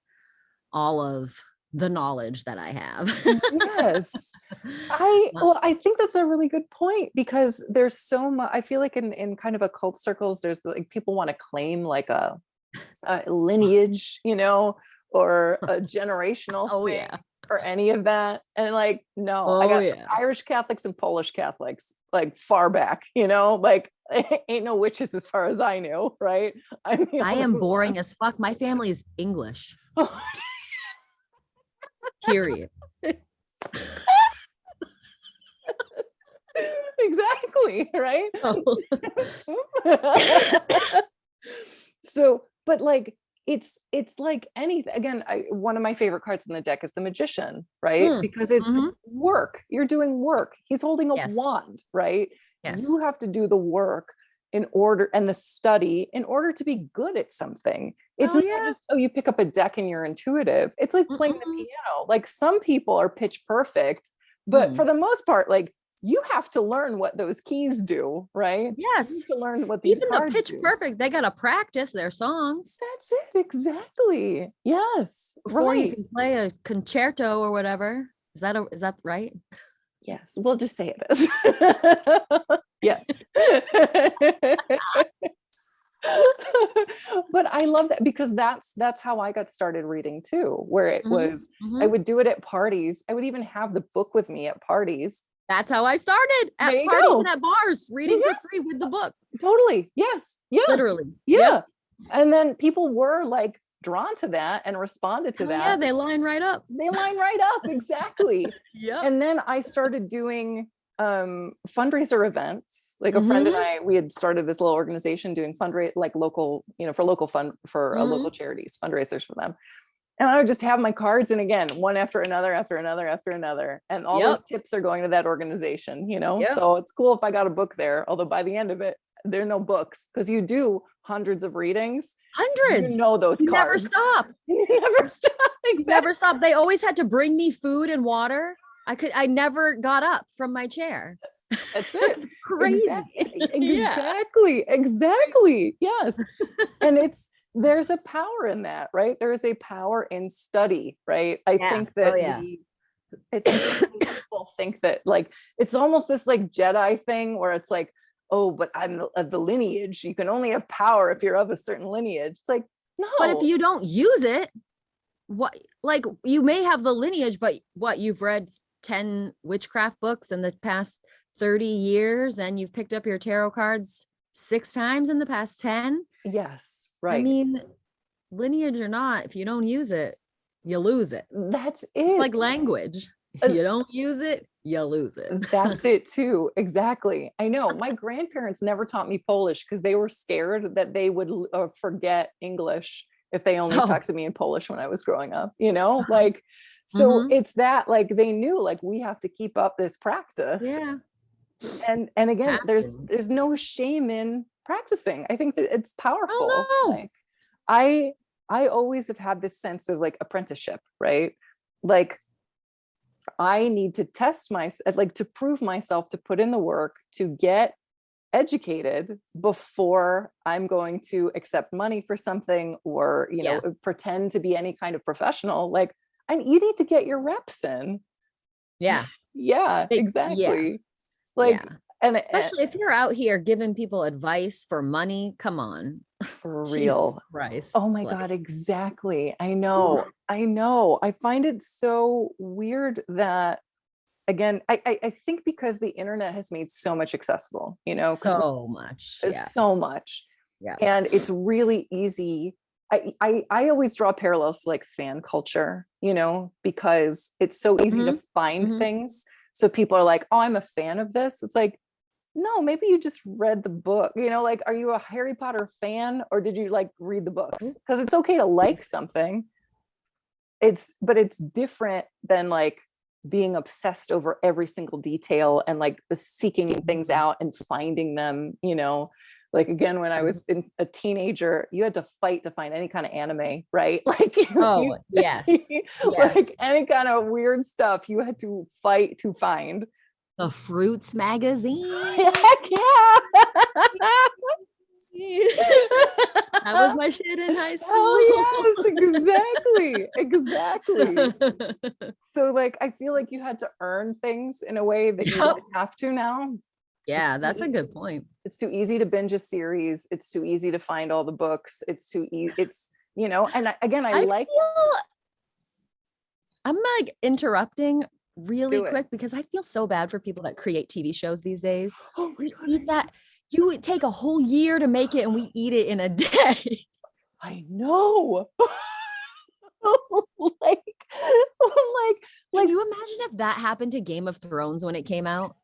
all of the knowledge that I have. I think that's a really good point, because there's so much. I feel like in kind of occult circles, there's people want to claim a lineage, or a generational thing, or any of that. And no, I got Irish Catholics and Polish Catholics far back, ain't no witches as far as I knew, right? I am boring as fuck. My family is English. Period. Exactly, right? So, but it's like anything. Again, one of my favorite cards in the deck is the Magician, right? Because it's work. You're doing work. He's holding a wand, right? You have to do the work and the study in order to be good at something. It's not just, you pick up a deck and you're intuitive. It's like playing the piano. Some people are pitch perfect, but for the most part, you have to learn what those keys do, right? Yes. You have to learn what these cards the pitch do. Perfect, they got to practice their songs. That's it. Exactly. Yes. Before you can play a concerto or whatever. Is that right? Yes. We'll just say it is. Yes. But I love that, because that's how I got started reading too, where it was, I would do it at parties. I would even have the book with me at parties. That's how I started, at parties and at bars, reading for free with the book. Totally. Yes. Yeah. Literally. Yeah. And then people were drawn to that and responded to that. Yeah, they line right up. Exactly. And then I started doing fundraiser events. A friend and I, we had started this little organization doing local, for local charities, fundraisers for them. And I would just have my cards, and again, one after another, and all those tips are going to that organization, So it's cool if I got a book there, although by the end of it, there are no books, because you do hundreds of readings. Those cards. Never stop. Never stop. Exactly. Never stop. They always had to bring me food and water. I never got up from my chair. That's it. It's crazy. Exactly. Yes. And there's a power in that, right? There is a power in study, right? I think that I think people think that like it's almost this like Jedi thing where it's like, oh, but I'm of the lineage. You can only have power if you're of a certain lineage. It's like, no. But if you don't use it, what, like, you may have the lineage, but what, you've read 10 witchcraft books in the past 30 years and you've picked up your tarot cards 6 times in the past 10? Yes, right. I mean, lineage or not, if you don't use it, you lose it. That's it. It's like language. If you don't use it, you lose it. That's it too. Exactly. I know. My grandparents never taught me Polish because they were scared that they would forget English if they only talked to me in Polish when I was growing up, you know, like, so it's that, like, they knew, like, we have to keep up this practice. Yeah. And again, there's no shame in practicing. I think that it's powerful. Oh, no. Like, I always have had this sense of like apprenticeship, right? Like, I need to test myself, like to prove myself, to put in the work, to get educated before I'm going to accept money for something or, you know, pretend to be any kind of professional. Like, you need to get your reps in. Yeah. Yeah, exactly. Yeah. Like, and especially if you're out here giving people advice for money, come on. For real. Jesus Christ. Oh my God, exactly. I know. I find it so weird that, again, I think because the internet has made so much accessible, you know, so much. Yeah. And it's really easy. I always draw parallels to like fan culture, you know, because it's so easy to find things. So people are like, oh, I'm a fan of this. It's like, no, maybe you just read the book, you know, like, are you a Harry Potter fan or did you like read the books? Because it's okay to like something. But it's different than like being obsessed over every single detail and like seeking things out and finding them, you know. Like, again, when I was a teenager, you had to fight to find any kind of anime, right? Like, like any kind of weird stuff you had to fight to find. The Fruits magazine. Heck yeah. That was my shit in high school. Oh yes, exactly. So like, I feel like you had to earn things in a way that you don't have to now. Yeah, that's a good point. It's too easy to binge a series. It's too easy to find all the books. It's too easy. It's, you know, and I'm like interrupting really quick because I feel so bad for people that create TV shows these days. Oh my God. Eat that. You would take a whole year to make it and we eat it in a day. I know. like, can you imagine if that happened to Game of Thrones when it came out?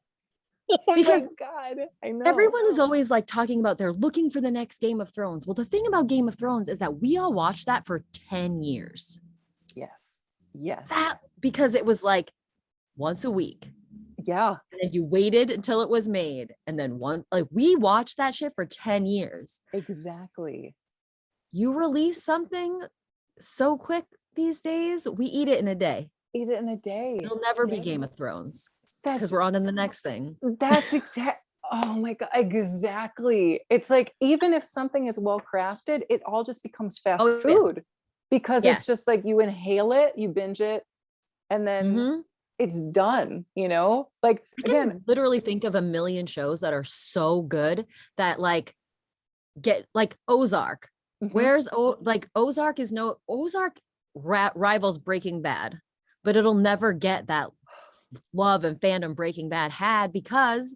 Because God, I know everyone is always like talking about they're looking for the next Game of Thrones. Well, the thing about Game of Thrones is that we all watched that for 10 years. Yes. That because it was like once a week. Yeah. And then you waited until it was made. And then we watched that shit for 10 years. Exactly. You release something so quick these days, we eat it in a day. It'll never be Game of Thrones. Because we're on to the next thing. That's oh my God, exactly. It's like, even if something is well crafted, it all just becomes fast food because it's just like you inhale it, you binge it, and then it's done, you know? Like, again, literally think of a million shows that are so good that like get like Ozark. Ozark rivals Breaking Bad, but it'll never get that love and fandom Breaking Bad had because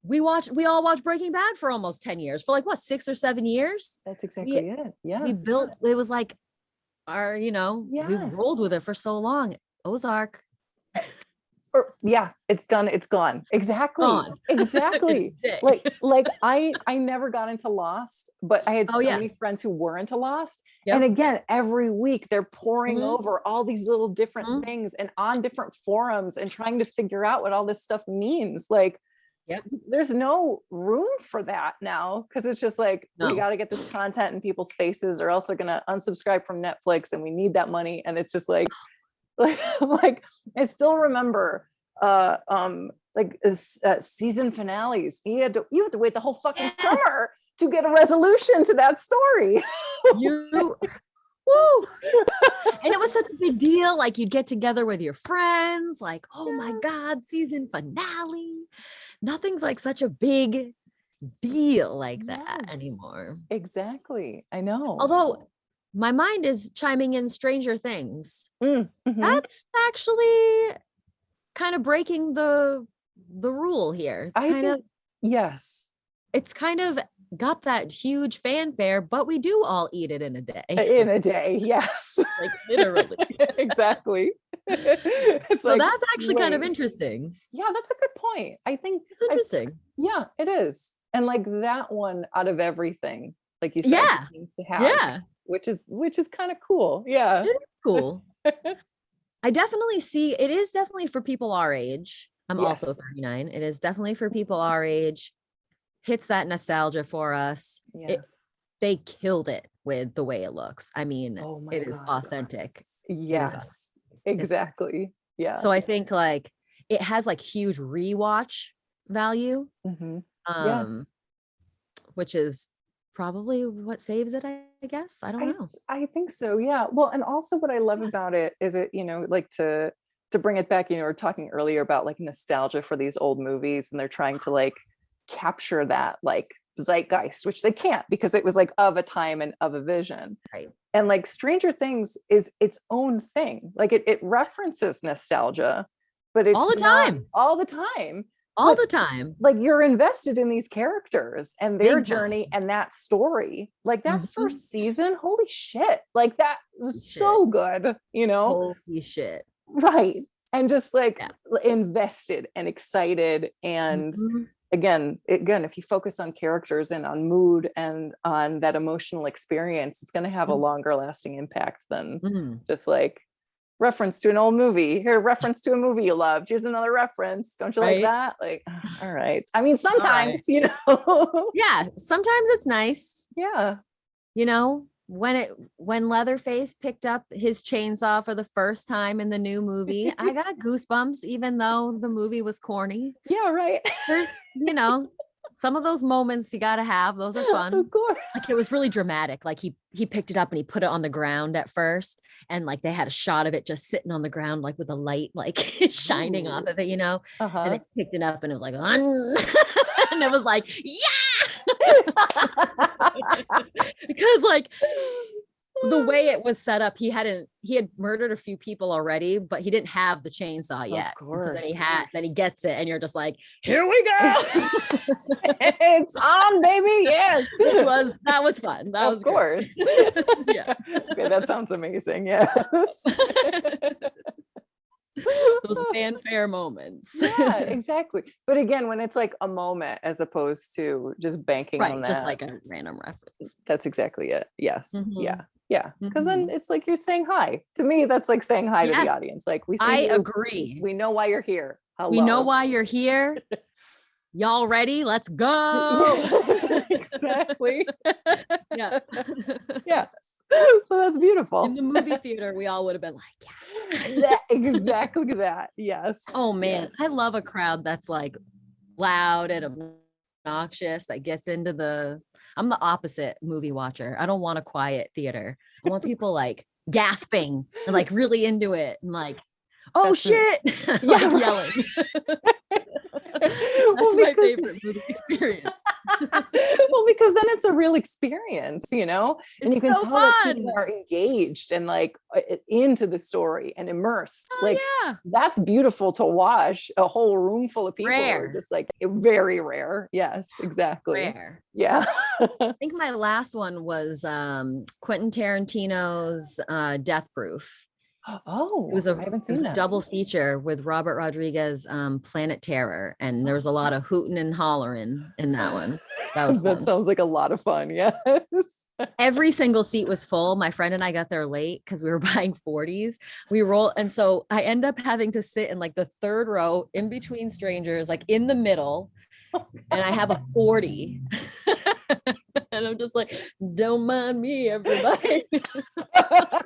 we all watched Breaking Bad for almost 10 years, for like what, 6 or 7 years. That's exactly it. Yes. We built, it was like our, you know, we rolled with it for so long. Ozark. It's done. It's gone. Exactly. Exactly. like I never got into Lost, but I had so many friends who were into Lost. Yep. And again, every week they're poring over all these little different things and on different forums and trying to figure out what all this stuff means. Like, there's no room for that now because it's just like, we got to get this content in people's faces or else they're going to unsubscribe from Netflix and we need that money. And it's just like I still remember season finales. You had to wait the whole fucking summer to get a resolution to that story. You woo. And it was such a big deal. Like you'd get together with your friends, like, oh my God, season finale. Nothing's like such a big deal like that anymore. Exactly. I know. Although my mind is chiming in Stranger Things. Mm-hmm. That's actually kind of breaking the rule here. Yes. It's kind of got that huge fanfare, but we do all eat it in a day. In a day, yes. Like literally. Exactly. It's so like, that's actually kind of interesting. Yeah, that's a good point. I think it's interesting. Yeah, it is. And like that one out of everything, like you said, seems to have, which is kind of cool. Yeah. It is cool. I definitely see it is definitely for people our age. I'm also 39. It is definitely for people our age. Hits that nostalgia for us. Yes. They killed it with the way it looks. I mean, it is authentic. Yes, exactly. Yeah. So I think like it has like huge rewatch value. Yes. Which is probably what saves it, I guess. I don't know. I think so. Yeah. Well, and also what I love about it is it, like to bring it back, we were talking earlier about like nostalgia for these old movies, and they're trying to like capture that like zeitgeist, which they can't because it was like of a time and of a vision. Right. And like Stranger Things is its own thing. Like it references nostalgia, but it's all the time. All the time. All the time. Like you're invested in these characters and their journey and that story. Like that first season, holy shit. Like that was so good, Holy shit. Right. And just like invested and excited. And again, if you focus on characters and on mood and on that emotional experience, it's going to have a longer lasting impact than just like reference to an old movie. Here, reference to a movie you loved. Here's another reference. Don't you like that? Like, all right. I mean, sometimes, Yeah, sometimes it's nice. Yeah. When Leatherface picked up his chainsaw for the first time in the new movie, I got goosebumps, even though the movie was corny. Yeah, right. Some of those moments you gotta have. Those are fun. Of course. Like it was really dramatic. Like he picked it up and he put it on the ground at first, and like they had a shot of it just sitting on the ground, like with a light like shining off of it, And they picked it up and it was like, and it was like, because like the way it was set up, he had murdered a few people already, but he didn't have the chainsaw yet. Of course. So then he gets it, and you're just like, here we go. It's on, baby. Yes. That was fun. That was of course. Yeah. Okay, that sounds amazing. Yeah. Those fanfare moments. Yeah, exactly. But again, when it's like a moment as opposed to just banking on that, just like a random reference. That's exactly it. Yes. Yeah. Because then it's like you're saying hi. To me, that's like saying hi to the audience. Like I agree. We know why you're here. Hello. We know why you're here. Y'all ready? Let's go. Exactly. Yeah. Yeah. So that's beautiful. In the movie theater, we all would have been like, exactly that. Yes. Oh man, yes. I love a crowd that's like loud and obnoxious, that gets into I'm the opposite movie watcher. I don't want a quiet theater. I want people like gasping and like really into it and like, oh that's shit, like yelling. That's my favorite movie experience. Well, because then it's a real experience, and you can tell that people are engaged and like into the story and immersed. That's beautiful to watch. A whole room full of people are just like very rare. Yes, exactly. Rare. Yeah. I think my last one was Quentin Tarantino's Death Proof. Oh, it was a double feature with Robert Rodriguez, Planet Terror, and there was a lot of hooting and hollering in that one. That sounds like a lot of fun. Yes. Every single seat was full. My friend and I got there late because we were buying 40s. And so I end up having to sit in like the third row in between strangers, like in the middle, and I have a 40. And I'm just like, don't mind me, everybody. Thought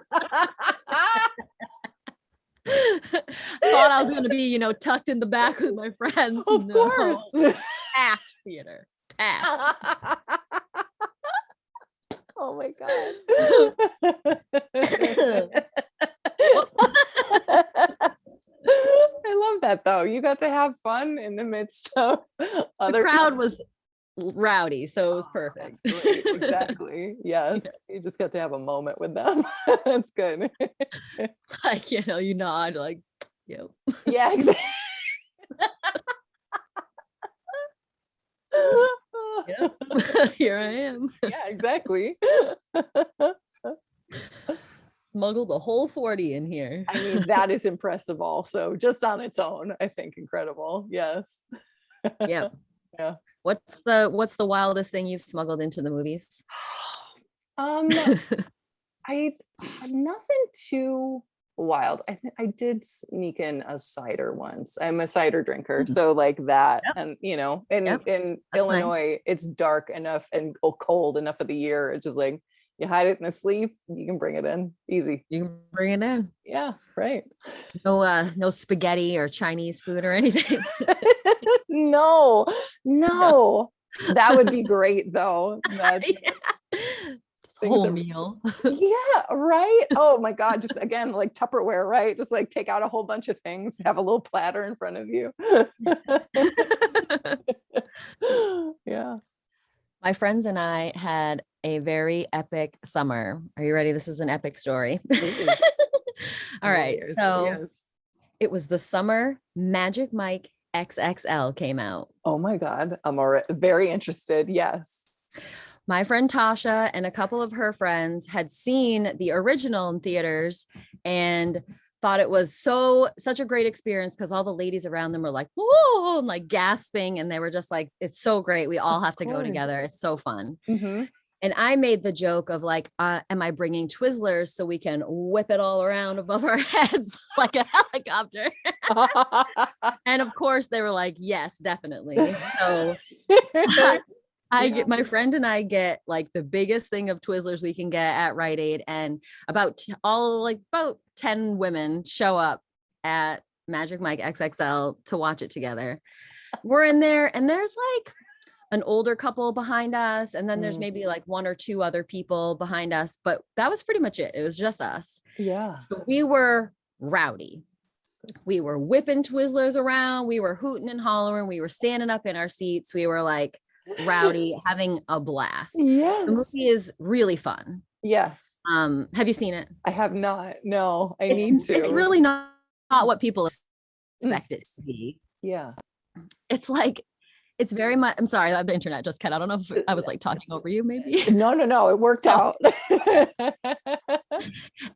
I was going to be, tucked in the back with my friends. Of course. Packed theater. Packed. Oh Oh my God. I love that though. You got to have fun in the midst of The crowd was rowdy, so it was perfect. That's great. Exactly. Yes. Yeah. You just got to have a moment with them. That's good. Like, you nod like, yep. Yeah, exactly. Yep. Here I am. Yeah, exactly. Smuggled a whole 40 in here. I mean, that is impressive also, just on its own. I think incredible. Yes. Yep. Yeah. What's the wildest thing you've smuggled into the movies? I had nothing too wild. I think I did sneak in a cider once. I'm a cider drinker, so like that. Yep. And in Illinois, nice. It's dark enough and cold enough of the year. It's just like you hide it in a sleeve, you can bring it in easy. You can bring it in. Yeah, right. No spaghetti or Chinese food or anything. No. That would be great though. That's whole meal. Yeah, right. Oh my God. Just again, like Tupperware, right? Just like take out a whole bunch of things, have a little platter in front of you. Yeah. My friends and I had a very epic summer. Are you ready? This is an epic story. All right. So It was the summer Magic Mike XXL came out. Oh my God. I'm already very interested. Yes. My friend Tasha and a couple of her friends had seen the original in theaters and thought it was such a great experience because all the ladies around them were like, whoa, and like gasping. And they were just like, it's so great. We all have to go together. It's so fun. Mm-hmm. And I made the joke of like, am I bringing Twizzlers so we can whip it all around above our heads like a helicopter? And of course they were like, yes, definitely. So I get my friend and I get like the biggest thing of Twizzlers we can get at Rite Aid, and about 10 women show up at Magic Mike XXL to watch it together. We're in there and there's like an older couple behind us, and then there's maybe like one or two other people behind us, but that was pretty much it. It was just us. Yeah. So we were rowdy. We were whipping Twizzlers around. We were hooting and hollering. We were standing up in our seats. We were like rowdy, having a blast. Yes. The movie is really fun. Yes. Have you seen it? I have not. No, I need to. It's really not what people expect it to be. Yeah. It's like, it's very much, I'm sorry, the internet just cut out. I don't know if I was like talking over you maybe. No, it worked out.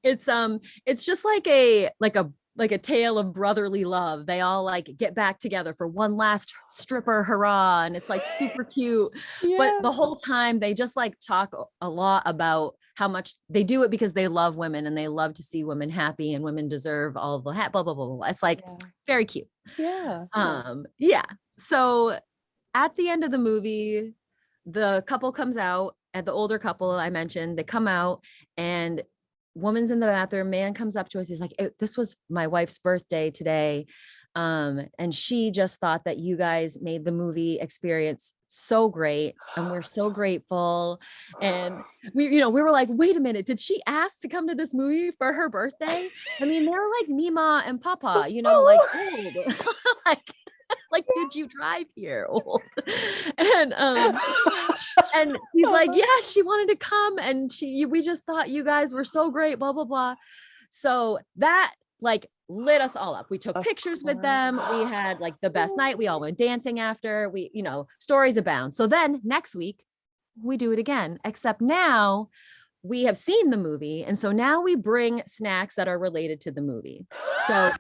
It's just like a tale of brotherly love. They all like get back together for one last stripper hurrah, and it's like super cute. Yeah. But the whole time they just like talk a lot about how much they do it because they love women and they love to see women happy and women deserve all the blah blah blah blah. It's like very cute. Yeah. Yeah. So at the end of the movie, the couple comes out, and the older couple I mentioned, they come out and woman's in the bathroom, man comes up to us. He's like, this was my wife's birthday today. And she just thought that you guys made the movie experience so great. And we're so grateful. And we were like, wait a minute, did she ask to come to this movie for her birthday? I mean, they're like Mima and Papa, like old. like, did you drive here, old? And and he's like, yeah, she wanted to come, and we just thought you guys were so great, blah blah blah. So that like lit us all up. We took pictures with them. We had like the best night. We all went dancing after. We, stories abound. So then next week we do it again, except now we have seen the movie, and so now we bring snacks that are related to the movie. So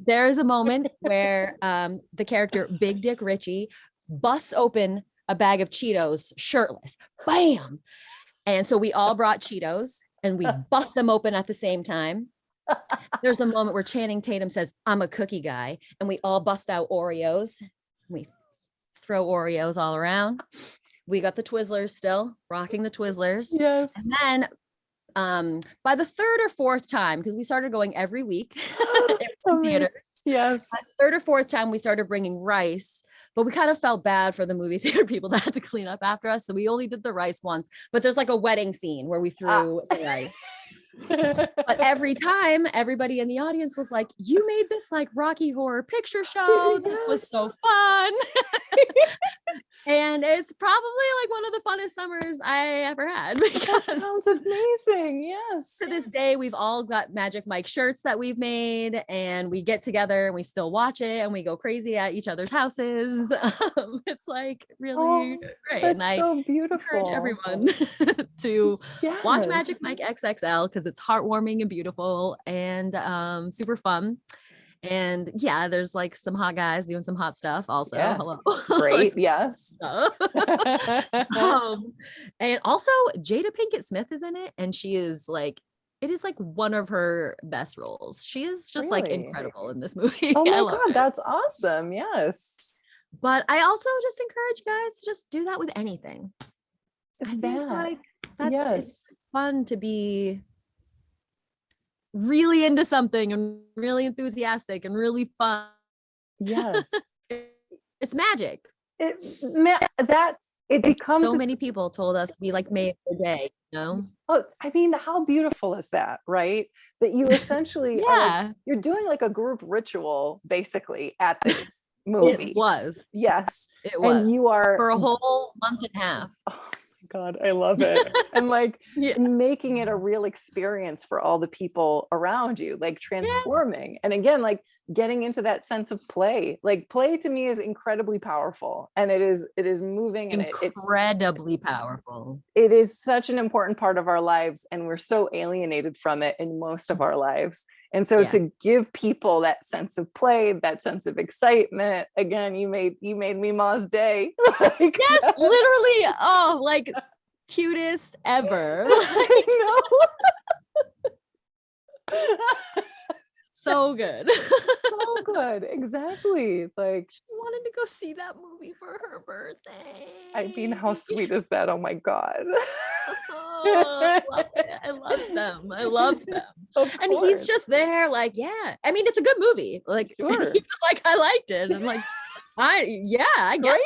there's a moment where the character Big Dick Richie busts open a bag of Cheetos shirtless. Bam! And so we all brought Cheetos and we bust them open at the same time. There's a moment where Channing Tatum says, I'm a cookie guy. And we all bust out Oreos. We throw Oreos all around. We got the Twizzlers still, rocking the Twizzlers. Yes. And then by the third or fourth time, because we started going every week in theaters. Yes. By the third or fourth time, we started bringing rice but we kind of felt bad for the movie theater people that had to clean up after us. So we only did the rice once, but there's like a wedding scene where we threw the rice. But every time everybody in the audience was like, you made this like Rocky Horror Picture Show. This was so fun. And it's probably like one of the funnest summers I ever had. That sounds amazing. Yes. To this day, we've all got Magic Mike shirts that we've made, and we get together and we still watch it and we go crazy at each other's houses. It's like really great. That's and so beautiful. Encourage everyone to watch Magic Mike XXL because it's heartwarming and beautiful and super fun. And yeah, there's like some hot guys doing some hot stuff also. Yeah. Hello. Great. Yes. And also Jada Pinkett Smith is in it, and she is like, it is like one of her best roles. She is just like incredible in this movie. Oh my God, that's awesome. Yes. But I also just encourage you guys to just do that with anything. I think like that's it's fun to be really into something and really enthusiastic and really fun. Yes. It's magic. It becomes so many people told us we like made the day, you know? Oh, I mean, how beautiful is that, right? That you essentially are like, you're doing like a group ritual basically at this movie. It was. Yes. It was. And you are for a whole month and a half. Oh my God, I love it. And like making it a real experience for all the people around you, like transforming. And again, like getting into that sense of play. Like play to me is incredibly powerful, and it is moving and incredibly powerful. It is such an important part of our lives, and we're so alienated from it in most of our lives. And so to give people that sense of play, that sense of excitement, again, you made me Ma's day. Like, yes, literally. Oh, like cutest ever. I know. So good. So good. Exactly. Like she wanted to go see that movie for her birthday. I mean, how sweet is that? Oh my God. Oh, I love them. I love them. And he's just there, like, yeah. I mean, it's a good movie. Like, sure. He was like, I liked it. And like, I get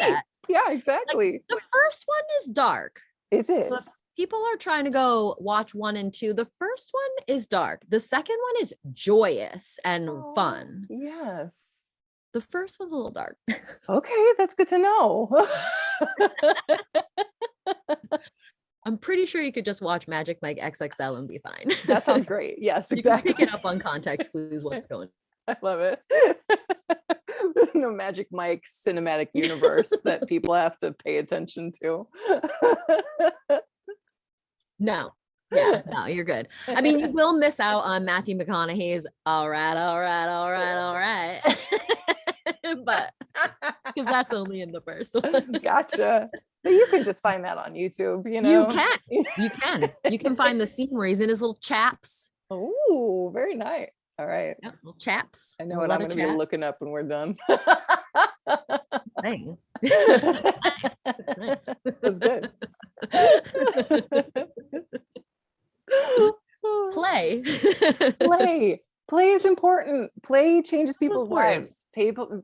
that. Yeah, exactly. Like, the first one is dark. Is it? So if people are trying to go watch 1 and 2, the first one is dark. The second one is joyous and fun. Yes. The first one's a little dark. Okay, that's good to know. I'm pretty sure you could just watch Magic Mike XXL and be fine. That sounds great. Yes, exactly. You can pick it up on context clues what's going on. I love it. There's no Magic Mike cinematic universe that people have to pay attention to. No. Yeah, no, you're good. I mean, you will miss out on Matthew McConaughey's all right. But because that's only in the first one. Gotcha. But you can just find that on YouTube, you know. You can find the scene where he's in his little chaps. Oh, very nice. All right. Yeah, little chaps. I know what I'm going to be looking up when we're done. Dang. Nice. That's good. Play is important. Play changes people's lives.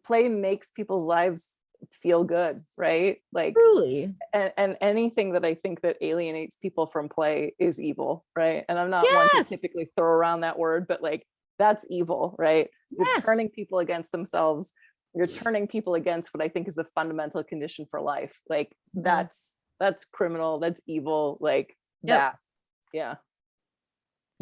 Play makes people's lives feel good, right? Like truly. And anything that I think that alienates people from play is evil, right? And I'm not one to typically throw around that word, but like that's evil, right? You're turning people against themselves. You're turning people against what I think is the fundamental condition for life. Like that's criminal. That's evil. Like that. Yeah.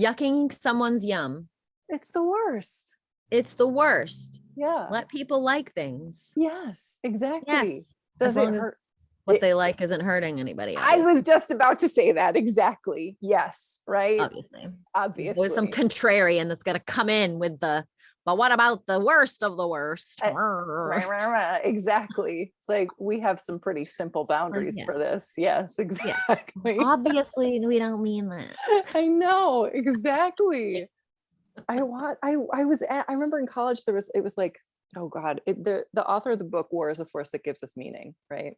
Yucking someone's yum. It's the worst. It's the worst. Yeah. Let people like things. Yes, exactly. Yes. Does it hurt? What they like isn't hurting anybody. Obviously. I was just about to say that. Exactly. Yes. Right. Obviously. There's always some contrarian that's going to come in with the, but what about the worst of the worst? Exactly. It's like we have some pretty simple boundaries for this. Yes, exactly. Yeah. Obviously, we don't mean that. I know. Exactly. I remember in college it was like, oh God, the author of the book War is a Force That Gives Us Meaning, right?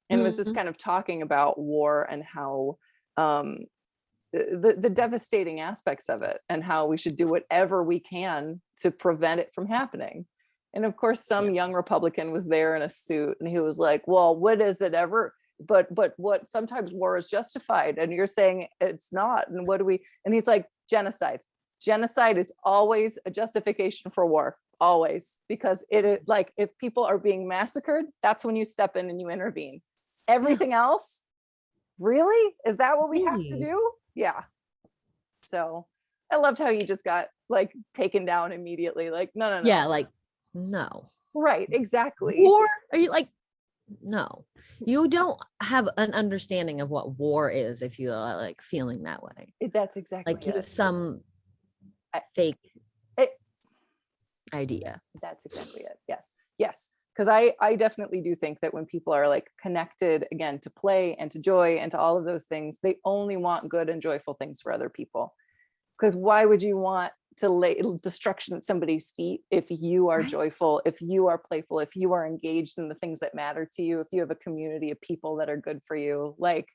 And it was just kind of talking about war and how the devastating aspects of it and how we should do whatever we can to prevent it from happening. And of course, some young Republican was there in a suit, and he was like, well, what is it ever? But what sometimes war is justified, and you're saying it's not. And what do we? And he's like, genocide. Genocide is always a justification for war, always, because it is like, if people are being massacred, that's when you step in and you intervene. Everything else, really? Is that what we have to do? Yeah. So I loved how you just got like taken down immediately. Like, no. Yeah, like, no. Right, exactly. War? Are you like, no. You don't have an understanding of what war is if you are like feeling that way. That's exactly like you have some fake idea. That's exactly it. Yes. Because I definitely do think that when people are like connected again to play and to joy and to all of those things, they only want good and joyful things for other people. Because why would you want to lay destruction at somebody's feet if you are joyful, if you are playful, if you are engaged in the things that matter to you, if you have a community of people that are good for you? Like,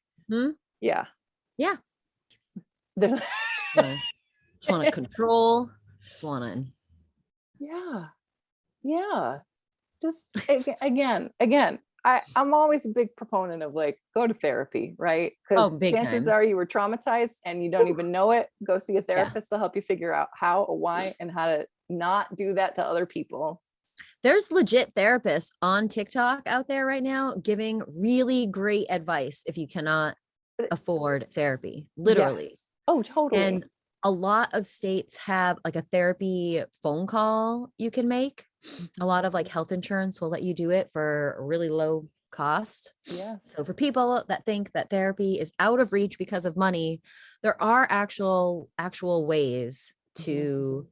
yeah. Just want to control, just want to. Yeah. Just again, I'm always a big proponent of like, go to therapy, right? Because chances are you were traumatized and you don't even know it. Go see a therapist. They'll help you figure out how, why, and how to not do that to other people. There's legit therapists on TikTok out there right now giving really great advice if you cannot afford therapy, literally. Yes. Oh, totally. And a lot of states have like a therapy phone call you can make. A lot of like health insurance will let you do it for a really low cost. Yes. So for people that think that therapy is out of reach because of money, there are actual ways to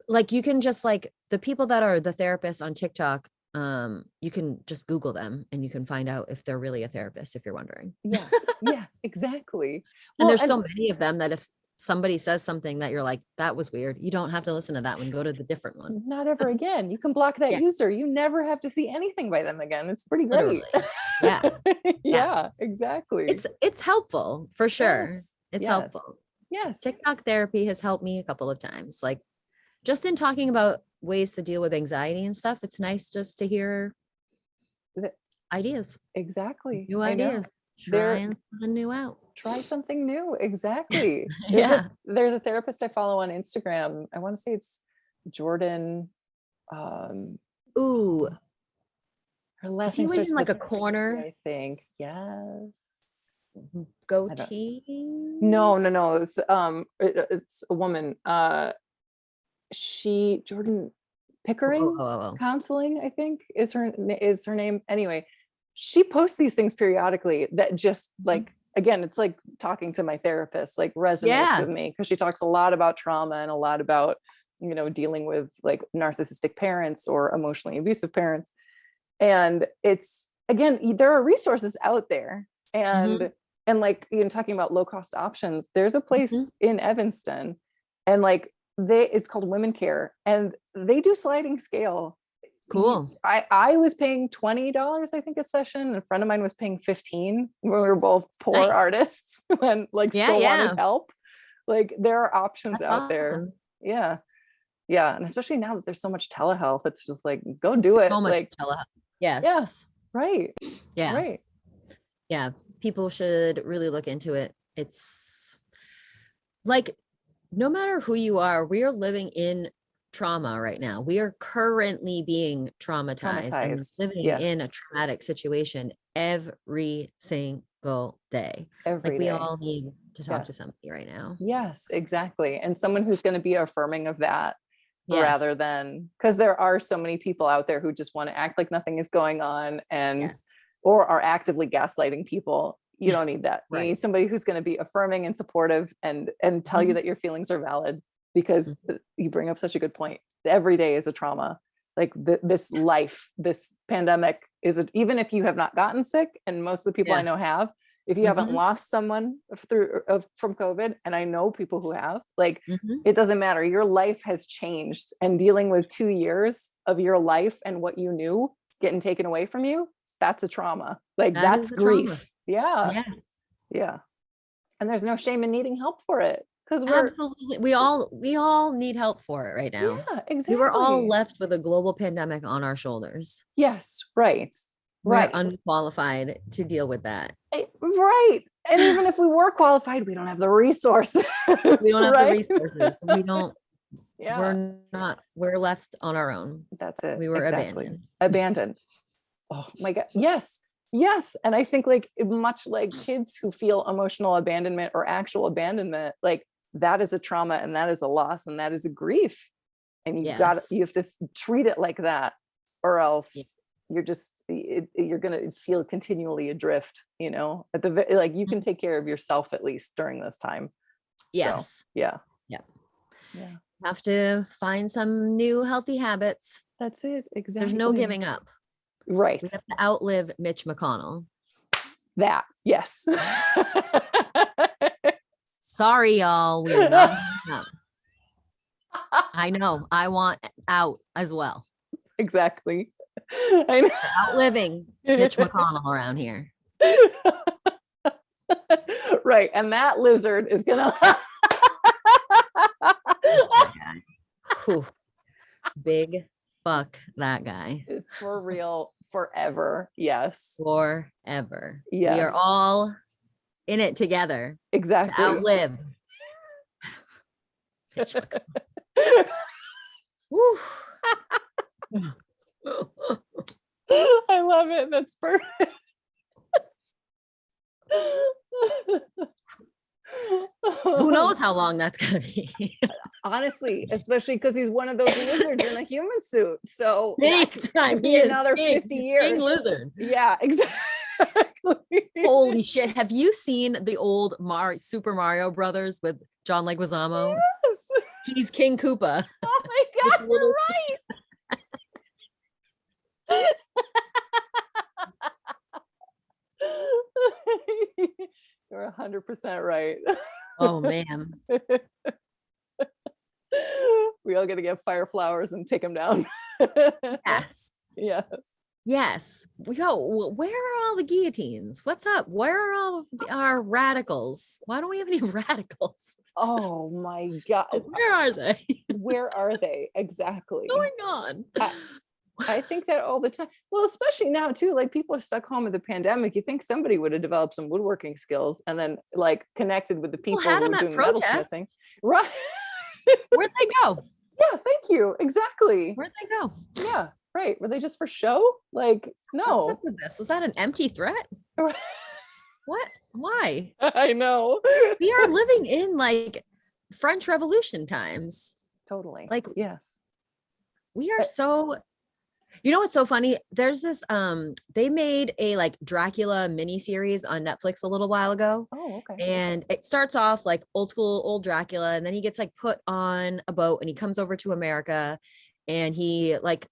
like, you can just like the people that are the therapists on TikTok, you can just Google them and you can find out if they're really a therapist, if you're wondering. Yeah, exactly. And there's so many of them that if somebody says something that you're like, that was weird, you don't have to listen to that one. Go to the different one. Not ever again. You can block that user. You never have to see anything by them again. It's pretty great. Yeah, exactly. It's helpful for sure. It's helpful. Yes. TikTok therapy has helped me a couple of times. Like just in talking about ways to deal with anxiety and stuff, it's nice just to hear ideas. Exactly. New ideas. Try something new out. Try something new. Exactly. There's a therapist I follow on Instagram. I want to say it's Jordan. Ooh. Her last name starts in like with a corner. I think. Yes. Goatee? No. It's a woman. Jordan Pickering Counseling, I think is her name. Anyway, she posts these things periodically that just like, again, it's like talking to my therapist, like resonates with me, because she talks a lot about trauma and a lot about, dealing with like narcissistic parents or emotionally abusive parents. And it's, again, there are resources out there, and like, talking about low cost options, there's a place in Evanston, and like it's called Women Care, and they do sliding scale. Cool. I was paying $20, I think, a session. A friend of mine was paying $15. We were both poor artists and like still wanted help. Like there are options out there. Yeah. And especially now that there's so much telehealth, it's just like, go do it. So much like telehealth. Yes. Yeah. Right. Yeah. Right. Yeah. People should really look into it. It's like, no matter who you are, we are living in trauma right now. We are currently being traumatized. And living in a traumatic situation every single day. Every day. We all need to talk to somebody right now. Yes, exactly. And someone who's going to be affirming of that, rather than, because there are so many people out there who just want to act like nothing is going on and or are actively gaslighting people. You don't need that. You need somebody who's going to be affirming and supportive and tell you that your feelings are valid, because you bring up such a good point. Every day is a trauma. Like this pandemic is even if you have not gotten sick, and most of the people I know have, if you haven't lost someone from COVID, and I know people who have, like, it doesn't matter. Your life has changed, and dealing with 2 years of your life and what you knew getting taken away from you, that's a trauma. Like that's grief. Yeah. And there's no shame in needing help for it, because we're absolutely, we all need help for it right now. yeah, exactly. We were all left with a global pandemic on our shoulders. Yes, right. We're unqualified to deal with that. Right. And even if we were qualified, we don't have the resources. We don't have the resources. We don't, yeah. we're left on our own. That's it. We were Abandoned. Oh my God. Yes. Yes. And I think like much like kids who feel emotional abandonment or actual abandonment, like that is a trauma and that is a loss and that is a grief. And you have to treat it like that, or else you're going to feel continually adrift, you know, like you can take care of yourself at least during this time. Yes. So, yeah. Have to find some new healthy habits. That's it. Exactly. There's no giving up. Right. We have to outlive Mitch McConnell. That. Yes. Sorry, y'all. We're not giving up. I know. I want out as well. Exactly. I know. Outliving Mitch McConnell around here. Right. And that lizard is gonna big fuck that guy. For real, forever. Yes. Forever. Yes. We are all in it together. Exactly. To outlive. I love it. That's perfect. Who knows how long that's gonna be? Honestly, especially because he's one of those lizards in a human suit. So big time. He another 50 years. Big lizard. Yeah, exactly. Holy shit. Have you seen the old Super Mario Brothers with John Leguizamo? Yes. He's King Koopa. Oh my God, you're right. You're 100% right. Oh man. We all gotta get fire flowers and take them down. Yes. Yes. Yes. Yo, where are all the guillotines? What's up? Where are all of our radicals? Why don't we have any radicals? Oh my God. Where are they? Where are they? Exactly. What's going on? I think that all the time. Well, especially now too, like people are stuck home with the pandemic. You think somebody would have developed some woodworking skills and then like connected with the people who were doing metalsmithing. Right. Where'd they go? Yeah, thank you. Exactly. Where'd they go? Yeah, right. Were they just for show? Like, no. What's up with this? Was that an empty threat? What? Why? I know. We are living in like French Revolution times. Totally. Like, yes. We are so, you know what's so funny? There's this, they made a like Dracula miniseries on Netflix a little while ago. Oh, okay. And it starts off like old school, old Dracula. And then he gets like put on a boat and he comes over to America and he like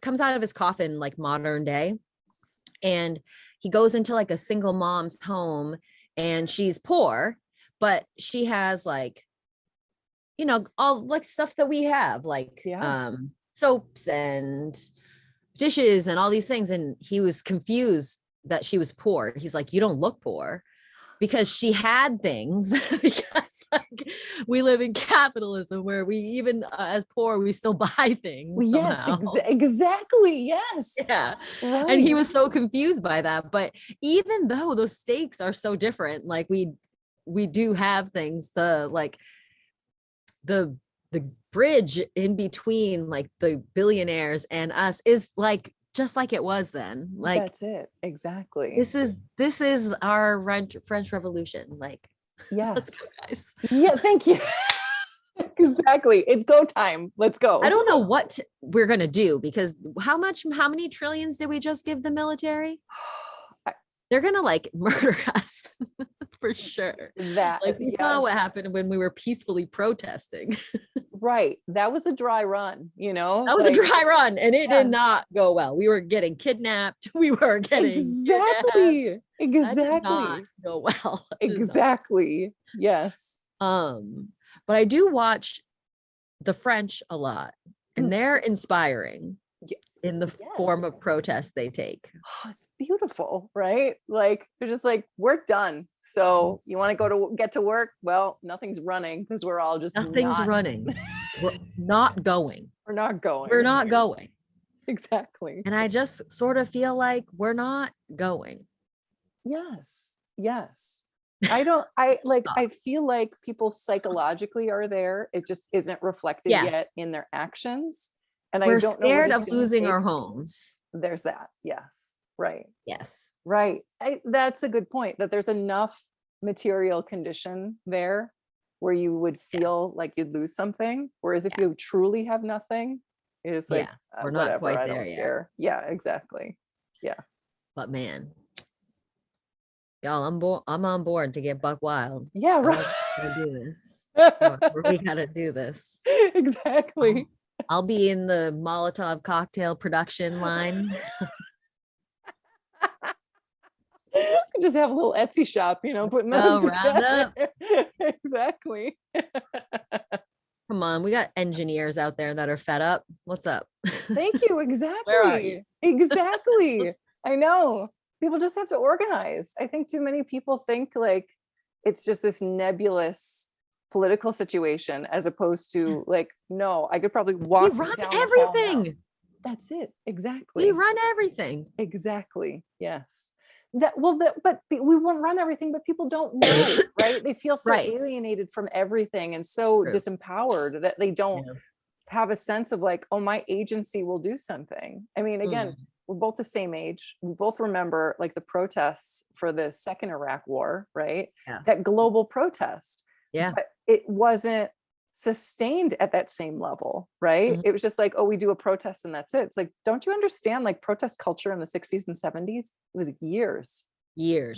comes out of his coffin like modern day. And he goes into like a single mom's home and she's poor, but she has like, you know, all like stuff that we have, like soaps and dishes and all these things. And he was confused that she was poor. He's like, you don't look poor, because she had things. Because like we live in capitalism where we even as poor, we still buy things. Yes, exactly. Yes. Yeah. Right. And he was so confused by that. But even though those stakes are so different, like we do have things, the bridge in between like the billionaires and us is like just like it was then. Like that's it. Exactly. This is our French Revolution. Like, yes. Let's go, guys. Yeah, thank you. Exactly. It's go time. Let's go. I don't know what we're gonna do, because how many trillions did we just give the military? They're gonna like murder us. For sure. That like we saw what happened when we were peacefully protesting. Right. That was a dry run, you know? That was a dry run and it did not go well. We were getting kidnapped. We were getting exactly. That did not go well. Exactly. Yes. But I do watch the French a lot and they're inspiring. in the form of protest they take. Oh, it's beautiful, right? Like they're just like, we're done. So you want to get to work? Well, nothing's running because we're all just running. We're not going. We're not going. We're not going. Exactly. And I just sort of feel like we're not going. Yes. I feel like people psychologically are there. It just isn't reflected yet in their actions. And we're I don't scared know of losing our homes. There's that. Yes. Right. Yes. Right. That's a good point, that there's enough material condition there where you would feel like you'd lose something. Whereas if you truly have nothing, it's like, we're not whatever, quite I there don't yet. care. Yeah, exactly. Yeah. But man, y'all, I'm on board to get buck wild. Yeah, right. Gotta do this. We gotta do this. Exactly. I'll be in the Molotov cocktail production line. Just have a little Etsy shop, putting those together. Exactly. Come on, we got engineers out there that are fed up. What's up? Thank you. Exactly. Where are you? Exactly. I know. People just have to organize. I think too many people think like it's just this nebulous political situation, as opposed to like, no, I could probably walk. We run everything. That's it. Exactly. We run everything. Exactly. Yes. But we won't run everything, but people don't know, right? They feel so alienated from everything and so disempowered that they don't have a sense of like, oh, my agency will do something. I mean, again, we're both the same age. We both remember like the protests for the second Iraq war, right? Yeah. That global protest. Yeah. But it wasn't sustained at that same level, right? It was just like, oh, we do a protest and that's it. It's like, don't you understand, like protest culture in the 60s and 70s? It was years. You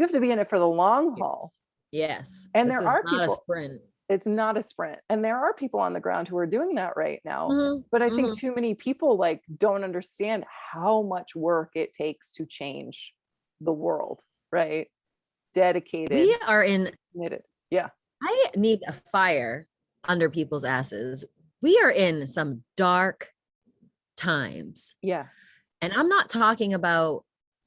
have to be in it for the long haul. Yes. And there are people. Not a sprint. It's not a sprint. And there are people on the ground who are doing that right now. But I think too many people like don't understand how much work it takes to change the world, right? Dedicated. We are committed. Yeah. I need a fire under people's asses. We are in some dark times. Yes. And I'm not talking about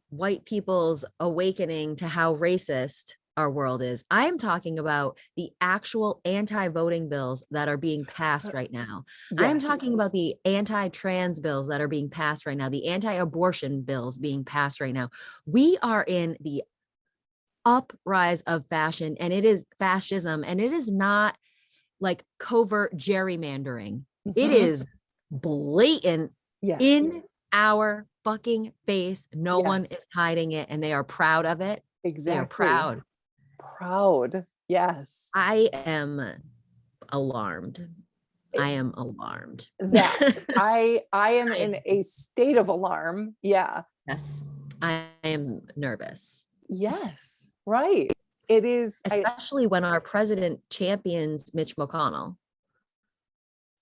white people's awakening to how racist our world is. I am talking about the actual anti-voting bills that are being passed right now. Yes. I am talking about the anti-trans bills that are being passed right now, the anti-abortion bills being passed right now. We are in the uprise of fashion, and it is fascism, and it is not like covert gerrymandering. It is blatant in our fucking face. No one is hiding it, and they are proud of it. Exactly. They are proud. Yes. I am alarmed. I am alarmed. That I am in a state of alarm. Yeah. Yes. I am nervous. Yes. Right. It is. Especially when our president champions Mitch McConnell.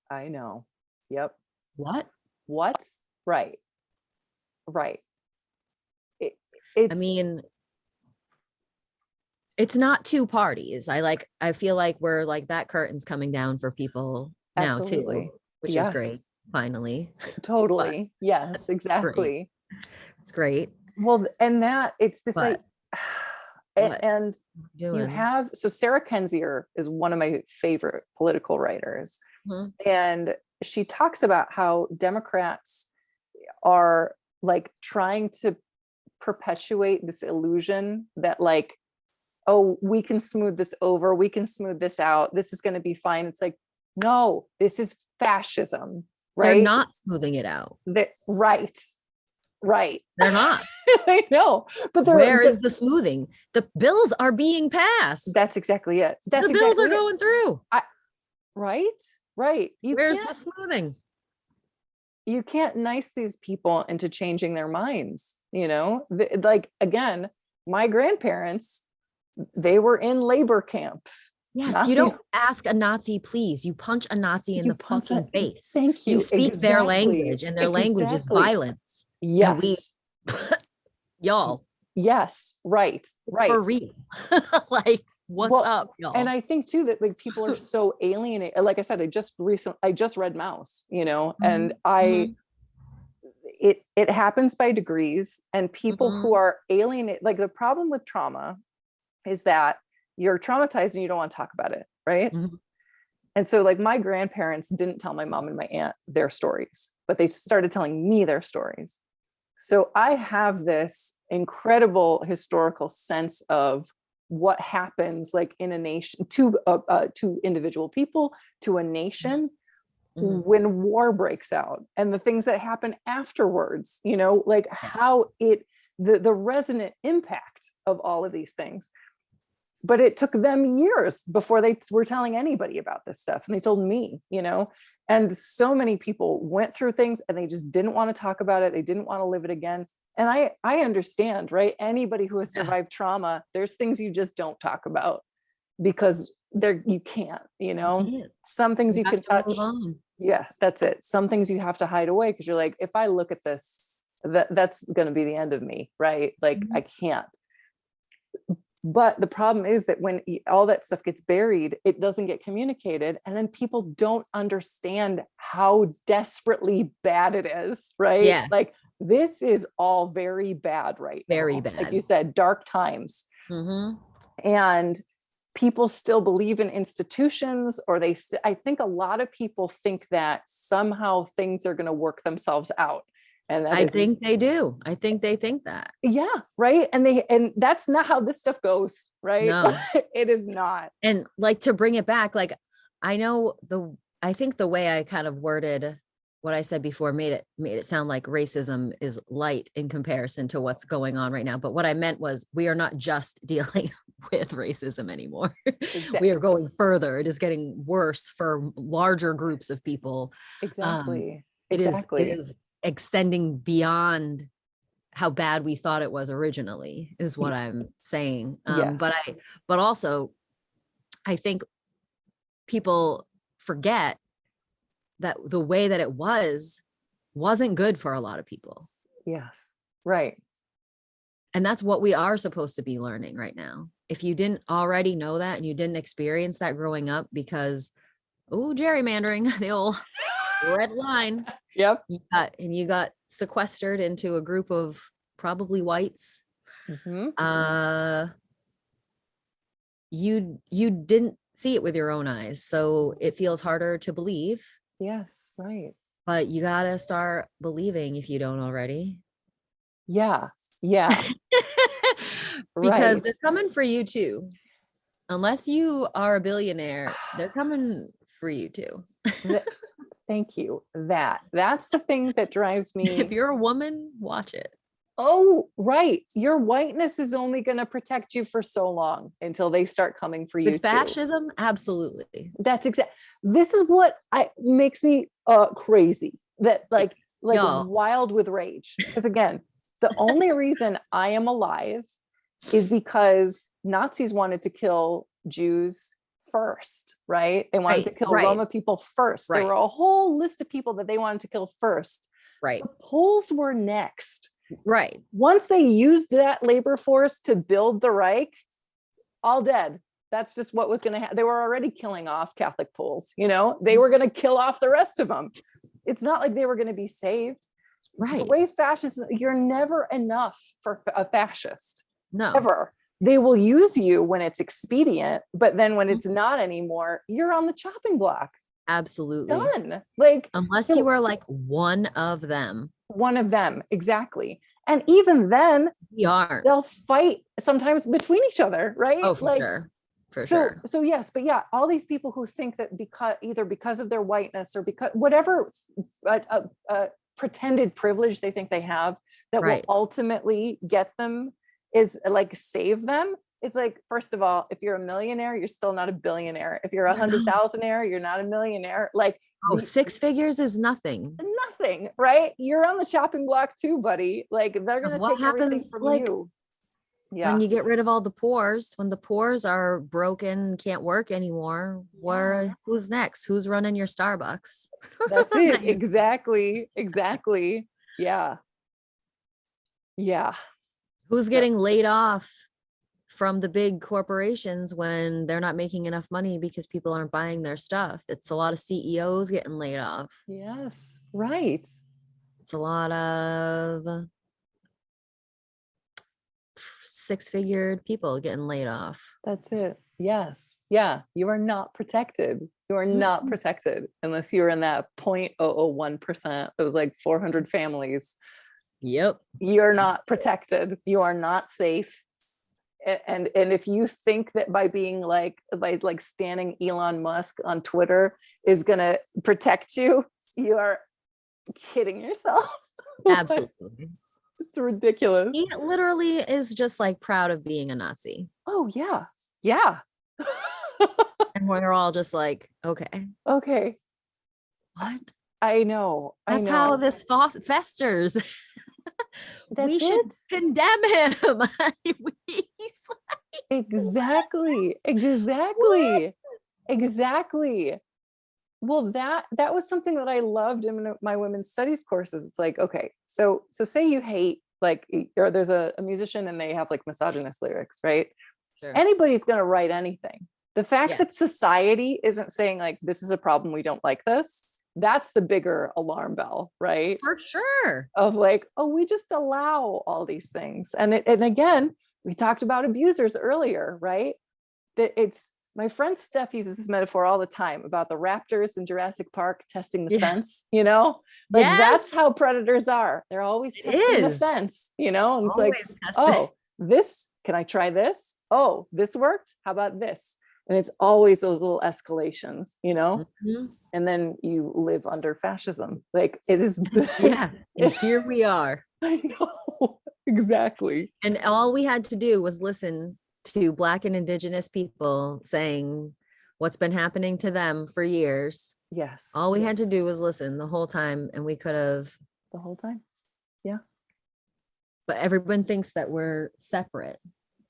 I know. Yep. What? Right. I mean, it's not two parties. I feel like we're like that curtain's coming down for people now too, which is great. Finally. Totally. Yes, exactly. It's great. Well, and that it's this like, and you have, so Sarah Kendzior is one of my favorite political writers. And she talks about how Democrats are like trying to perpetuate this illusion that like, oh, we can smooth this over, we can smooth this out, this is going to be fine. It's like, no, this is fascism, right? They're not smoothing it out. Right. They're not. I know. But where is the smoothing? The bills are being passed. That's exactly it. The bills are going through. Right. Where's the smoothing? You can't nice these people into changing their minds, like, again, my grandparents, they were in labor camps. Yes, Nazis. You don't ask a Nazi, please. You punch a Nazi in the fucking face. Thank you. You speak their language, and their language is violence. Yes. Y'all. Yes, right. For real. Like, what's up, y'all? And I think too that like people are so alienated. Like I said, I just read Mouse, and it happens by degrees, and people who are alienated, like the problem with trauma is that you're traumatized and you don't want to talk about it, right? And so like my grandparents didn't tell my mom and my aunt their stories, but they started telling me their stories. So I have this incredible historical sense of what happens like in a nation to individual people, to a nation, when war breaks out, and the things that happen afterwards, you know, like how the resonant impact of all of these things. But it took them years before they were telling anybody about this stuff. And they told me, you know, and so many people went through things and they just didn't want to talk about it. They didn't want to live it again. And I understand, right? Anybody who has survived trauma, there's things you just don't talk about because you can't, you know, some things you can touch. Yeah, that's it. Some things you have to hide away because you're like, if I look at this, that's going to be the end of me, right? Like I can't. But the problem is that when all that stuff gets buried, it doesn't get communicated. And then people don't understand how desperately bad it is, right? Yeah. Like this is all very bad right now. Very bad. Like you said, dark times. And people still believe in institutions, or I think a lot of people think that somehow things are going to work themselves out. And I think they do. I think they think that. Yeah. Right. And that's not how this stuff goes. Right. No. It is not. And like, to bring it back, like, I think the way I kind of worded what I said before made it sound like racism is light in comparison to what's going on right now. But what I meant was we are not just dealing with racism anymore. Exactly. We are going further. It is getting worse for larger groups of people. Exactly. It is extending beyond how bad we thought it was originally, is what I'm saying. Yes. But also I think people forget that the way that it wasn't good for a lot of people. Yes. Right. And that's what we are supposed to be learning right now. If you didn't already know that and you didn't experience that growing up because, gerrymandering, the old red line. Yep. You got sequestered into a group of probably whites. You didn't see it with your own eyes, so it feels harder to believe. Yes, right. But you gotta start believing if you don't already. Yeah. Because they're coming for you too. Unless you are a billionaire, they're coming for you too. Thank you. That's the thing that drives me. If you're a woman, watch it. Oh, right. Your whiteness is only going to protect you for so long until they start coming for you. With fascism, absolutely. That's exactly. This is what makes me crazy. That like wild with rage. Because again, the only reason I am alive is because Nazis wanted to kill Jews first, right? They wanted to kill Roma people first. There were a whole list of people that they wanted to kill first. Right. The Poles were next. Right. Once they used that labor force to build the Reich, all dead. That's just what was going to happen. They were already killing off Catholic Poles, you know, they were going to kill off the rest of them. It's not like they were going to be saved. Right. The way fascists, you're never enough for a fascist. No. Ever. They will use you when it's expedient, but then when it's not anymore, you're on the chopping block. Absolutely. Done. Like, unless you are like one of them. One of them, exactly. And even then, they'll fight sometimes between each other, right? Oh, for sure. For sure. So yes, but yeah, all these people who think that because of their whiteness or because whatever pretended privilege they think they have that will ultimately get them is like save them. It's like, first of all, if you're a millionaire, you're still not a billionaire. If you're 100,000-aire, you're not a millionaire. Like, 6 figures is nothing. Nothing, right? You're on the chopping block too, buddy. Like, they're gonna take everything from you. Yeah. When you get rid of all the pores, when the pores are broken, can't work anymore, who's next? Who's running your Starbucks? That's it. Exactly. Yeah. Who's getting laid off from the big corporations when they're not making enough money because people aren't buying their stuff? It's a lot of CEOs getting laid off. Yes, right. It's a lot of six-figured people getting laid off. That's it. Yes. Yeah. You are not protected. You are not protected unless you're in that 0.001%. It was like 400 families. Yep. You're not protected. You are not safe. And if you think that by being like standing Elon Musk on Twitter is gonna protect you, you are kidding yourself. Absolutely. It's ridiculous. He literally is just like proud of being a Nazi. Oh yeah. Yeah. And we're all just like, okay. Okay. What? I know. That's how this festers. We should condemn him. Exactly. Well, that was something that I loved in my women's studies courses. It's like, okay, so say you hate, like, or there's a musician and they have like misogynist lyrics, right? Sure. Anybody's going to write anything. The fact that society isn't saying like, this is a problem, we don't like this, that's the bigger alarm bell, right? For sure. Of like, oh, we just allow all these things. And again, we talked about abusers earlier, right? That it's, my friend Steph uses this metaphor all the time about the raptors in Jurassic Park testing the fence, you know? Like that's how predators are. They're always testing the fence, you know? And it's always like, oh, this, can I try this? Oh, this worked. How about this? And it's always those little escalations, you know? And then you live under fascism. Like it is. Yeah. And here we are. I know. Exactly. And all we had to do was listen to Black and Indigenous people saying what's been happening to them for years. Yes. All we had to do was listen the whole time, and we could have. The whole time. Yeah. But everyone thinks that we're separate.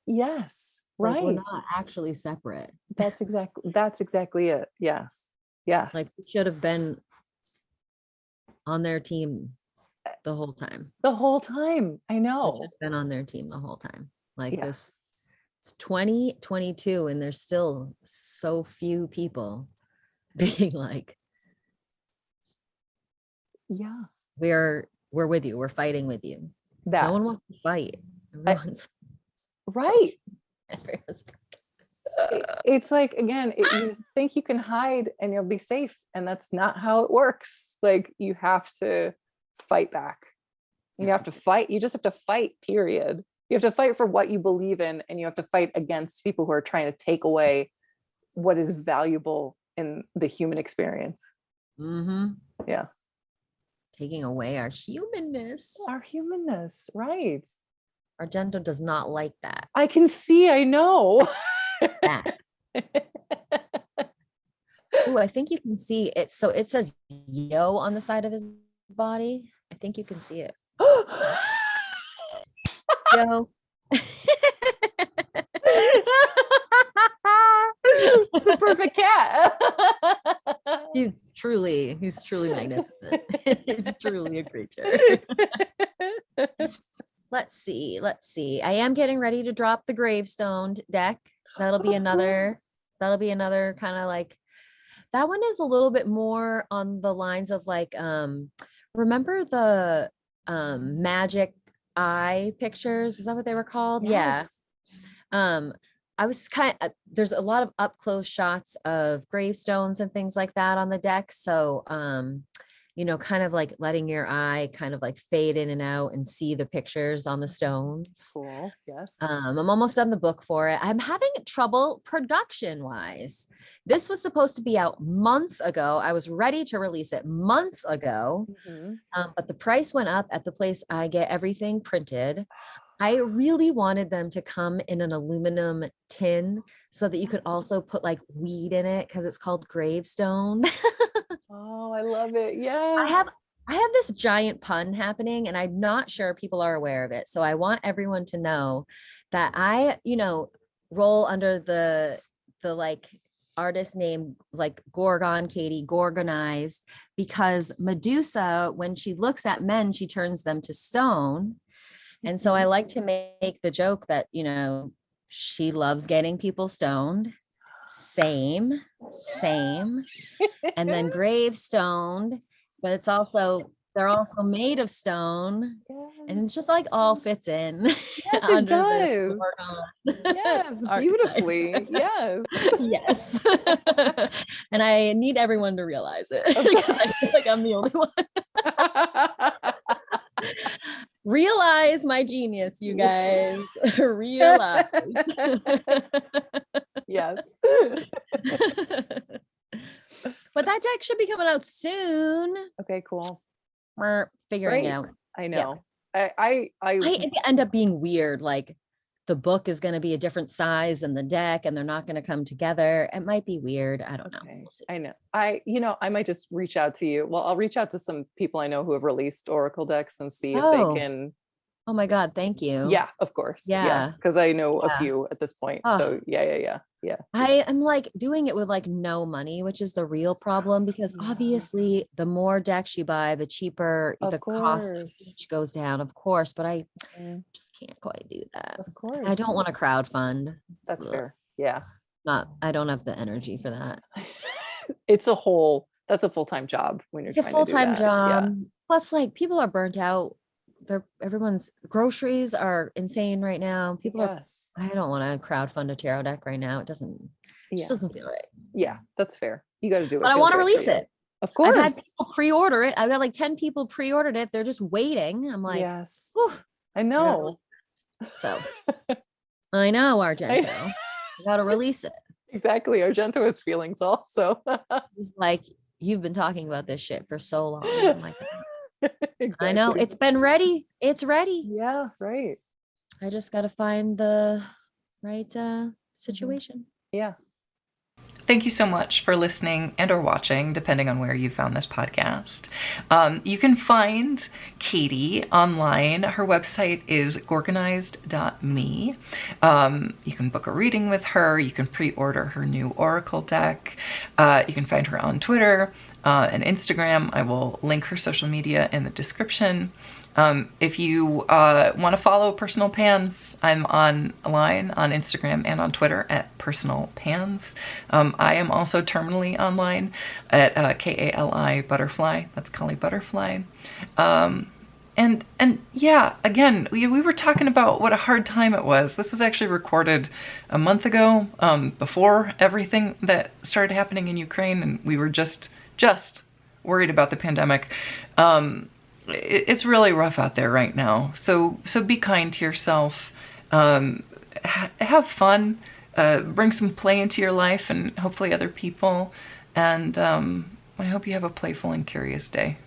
Yes. Like, right. we're not actually separate. That's exactly it. Yes. Yes. Like we should have been on their team the whole time. The whole time. I know. Been on their team the whole time. Like this. It's 2022 and there's still so few people being like, yeah, we're with you, we're fighting with you. That no one wants to fight. Right. It's like, again, you think you can hide and you'll be safe, and that's not how it works. Like you have to fight back. You have to fight. You just have to fight, period. You have to fight for what you believe in, and you have to fight against people who are trying to take away what is valuable in the human experience. Yeah. Taking away our humanness. Our humanness, right. Our gender does not like that. I can see, I know. Ooh, I think you can see it. So it says yo on the side of his body. I think you can see it. Yo. It's a perfect cat. He's truly magnificent. He's truly a creature. Let's see. I am getting ready to drop the gravestone deck. That'll be another kind of like, that one is a little bit more on the lines of like, remember the magic eye pictures? Is that what they were called? Yes. Yeah. I was there's a lot of up close shots of gravestones and things like that on the deck. So, you know, kind of like letting your eye kind of like fade in and out and see the pictures on the stones. Cool. Yes. I'm almost done the book for it. I'm having trouble production wise. This was supposed to be out months ago. I was ready to release it months ago, but the price went up at the place I get everything printed. I really wanted them to come in an aluminum tin so that you could also put like weed in it because it's called gravestone. Oh, I love it. Yeah. I have this giant pun happening and I'm not sure people are aware of it. So I want everyone to know that I, you know, roll under the like artist name like Katie, Gorgonized, because Medusa, when she looks at men, she turns them to stone. And so I like to make the joke that, you know, she loves getting people stoned. Same. And then gravestoned, but it's also they're also made of stone. Yes. And it's just like all fits in. Yes, it under does. this Gorgon Yes, archetype. beautifully. Yes. Yes. And I need everyone to realize it because I feel like I'm the only one. Realize my genius, you guys. Realize. Yes. But that deck should be coming out soon. Okay, cool. We're figuring Great. it out. I know. I It end up being weird. Like the book is going to be a different size than the deck, and they're not going to come together. It might be weird. I don't know. We'll see. I know. I might just reach out to you. Well, I'll reach out to some people I know who have released Oracle decks and see if they can. Oh my God, thank you. Yeah, of course. Yeah. Because I know a few at this point. So yeah. I am like doing it with like no money, which is the real problem, because obviously the more decks you buy, the cheaper the cost of each goes down, of course, but I just can't quite do that. Of course. I don't want to crowdfund. That's fair. Yeah. I don't have the energy for that. That's a full-time job when you're It's a trying to do full-time that. job. Yeah. Plus, like, people are burnt out. Everyone's groceries are insane right now. People are. I don't want to crowdfund a tarot deck right now. It just doesn't feel right. Yeah, that's fair. You got to do it. But I want to release it. Of course. I've had people pre-order it. I've got like 10 people pre-ordered it. They're just waiting. I'm like, yes, whew. I know. So I know, Argento. I got to release it. Exactly. Argento has feelings also. It's like, you've been talking about this shit for so long. I'm like, exactly. I know, it's been ready. It's ready. Yeah, right. I just got to find the right situation. Yeah. Thank you so much for listening and or watching, depending on where you found this podcast. You can find Katie online. Her website is gorgonized.me. You can book a reading with her. You can pre-order her new Oracle deck. You can find her on Twitter and Instagram. I will link her social media in the description. If you want to follow Personal Pans, I'm online on Instagram and on Twitter at Personal Pans. I am also terminally online at Kali Butterfly. That's Kali Butterfly. And yeah, again, we were talking about what a hard time it was. This was actually recorded a month ago, before everything that started happening in Ukraine, and we were just worried about the pandemic. It's really rough out there right now. So be kind to yourself. Have fun. Bring some play into your life and hopefully other people. And I hope you have a playful and curious day.